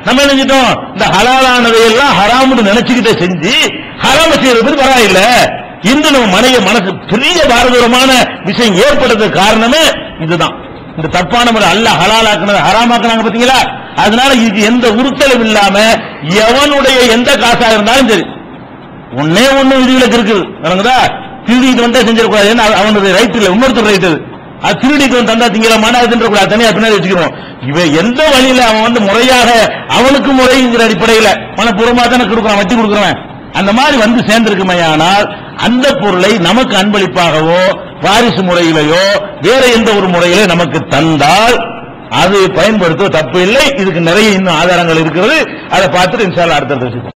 நம்ம என்ன செஞ்சிட்டோம், இந்த ஹலாலானதை எல்லாம் ஹராம்னு நினைச்சுக்கிட்டே செஞ்சு ஹராம செய்யறது பரவாயில்ல. இன்று நம்ம மனசு பெரிய பாரதூரமான விஷயம் ஏற்படுறதுக்கு காரணமே இதுதான். இந்த தப்பான முறை அல்லாஹ் ஹலாலாக்குனது ஹராமாக்குனாங்க பாத்தீங்களா, அதனால இது எந்த உறுத்தலும் இல்லாம எவனுடைய எந்த காசா இருந்தாலும் சரி, ஒன்னே ஒண்ணு விதிவிலக்கு இருக்குது. நடக்குதா? திருடிட்டு வந்தா செஞ்சிடக்கூடாது, அவனுடைய ரைட் இல்ல, இன்னொருத்தர் ரைட் அது திருடிட்டு வந்து தந்தா திங்கலாமான அது தின்றக்கூடாது, தனியா பின்னாடி வச்சுக்கிறோம். இவன் எந்த வழியில அவன் வந்து முறையாக அவனுக்கு முறைங்கிற அடிப்படையில மனப்பூர்வமா தானே கொடுக்குறான், வட்டி கொடுக்குறவன், அந்த மாதிரி வந்து சேர்ந்திருக்குமையானால் அந்த பொருளை நமக்கு அன்பளிப்பாகவோ வாரிசு முறையிலேயோ வேற எந்த ஒரு முறையிலே நமக்கு தந்தால் அது பயன்படுத்த தப்பு இல்லை. இதுக்கு நிறைய இன்னும் ஆதாரங்கள் இருக்கிறது. அதை பார்த்துட்டு இன்ஷா அல்லாஹ் அடுத்த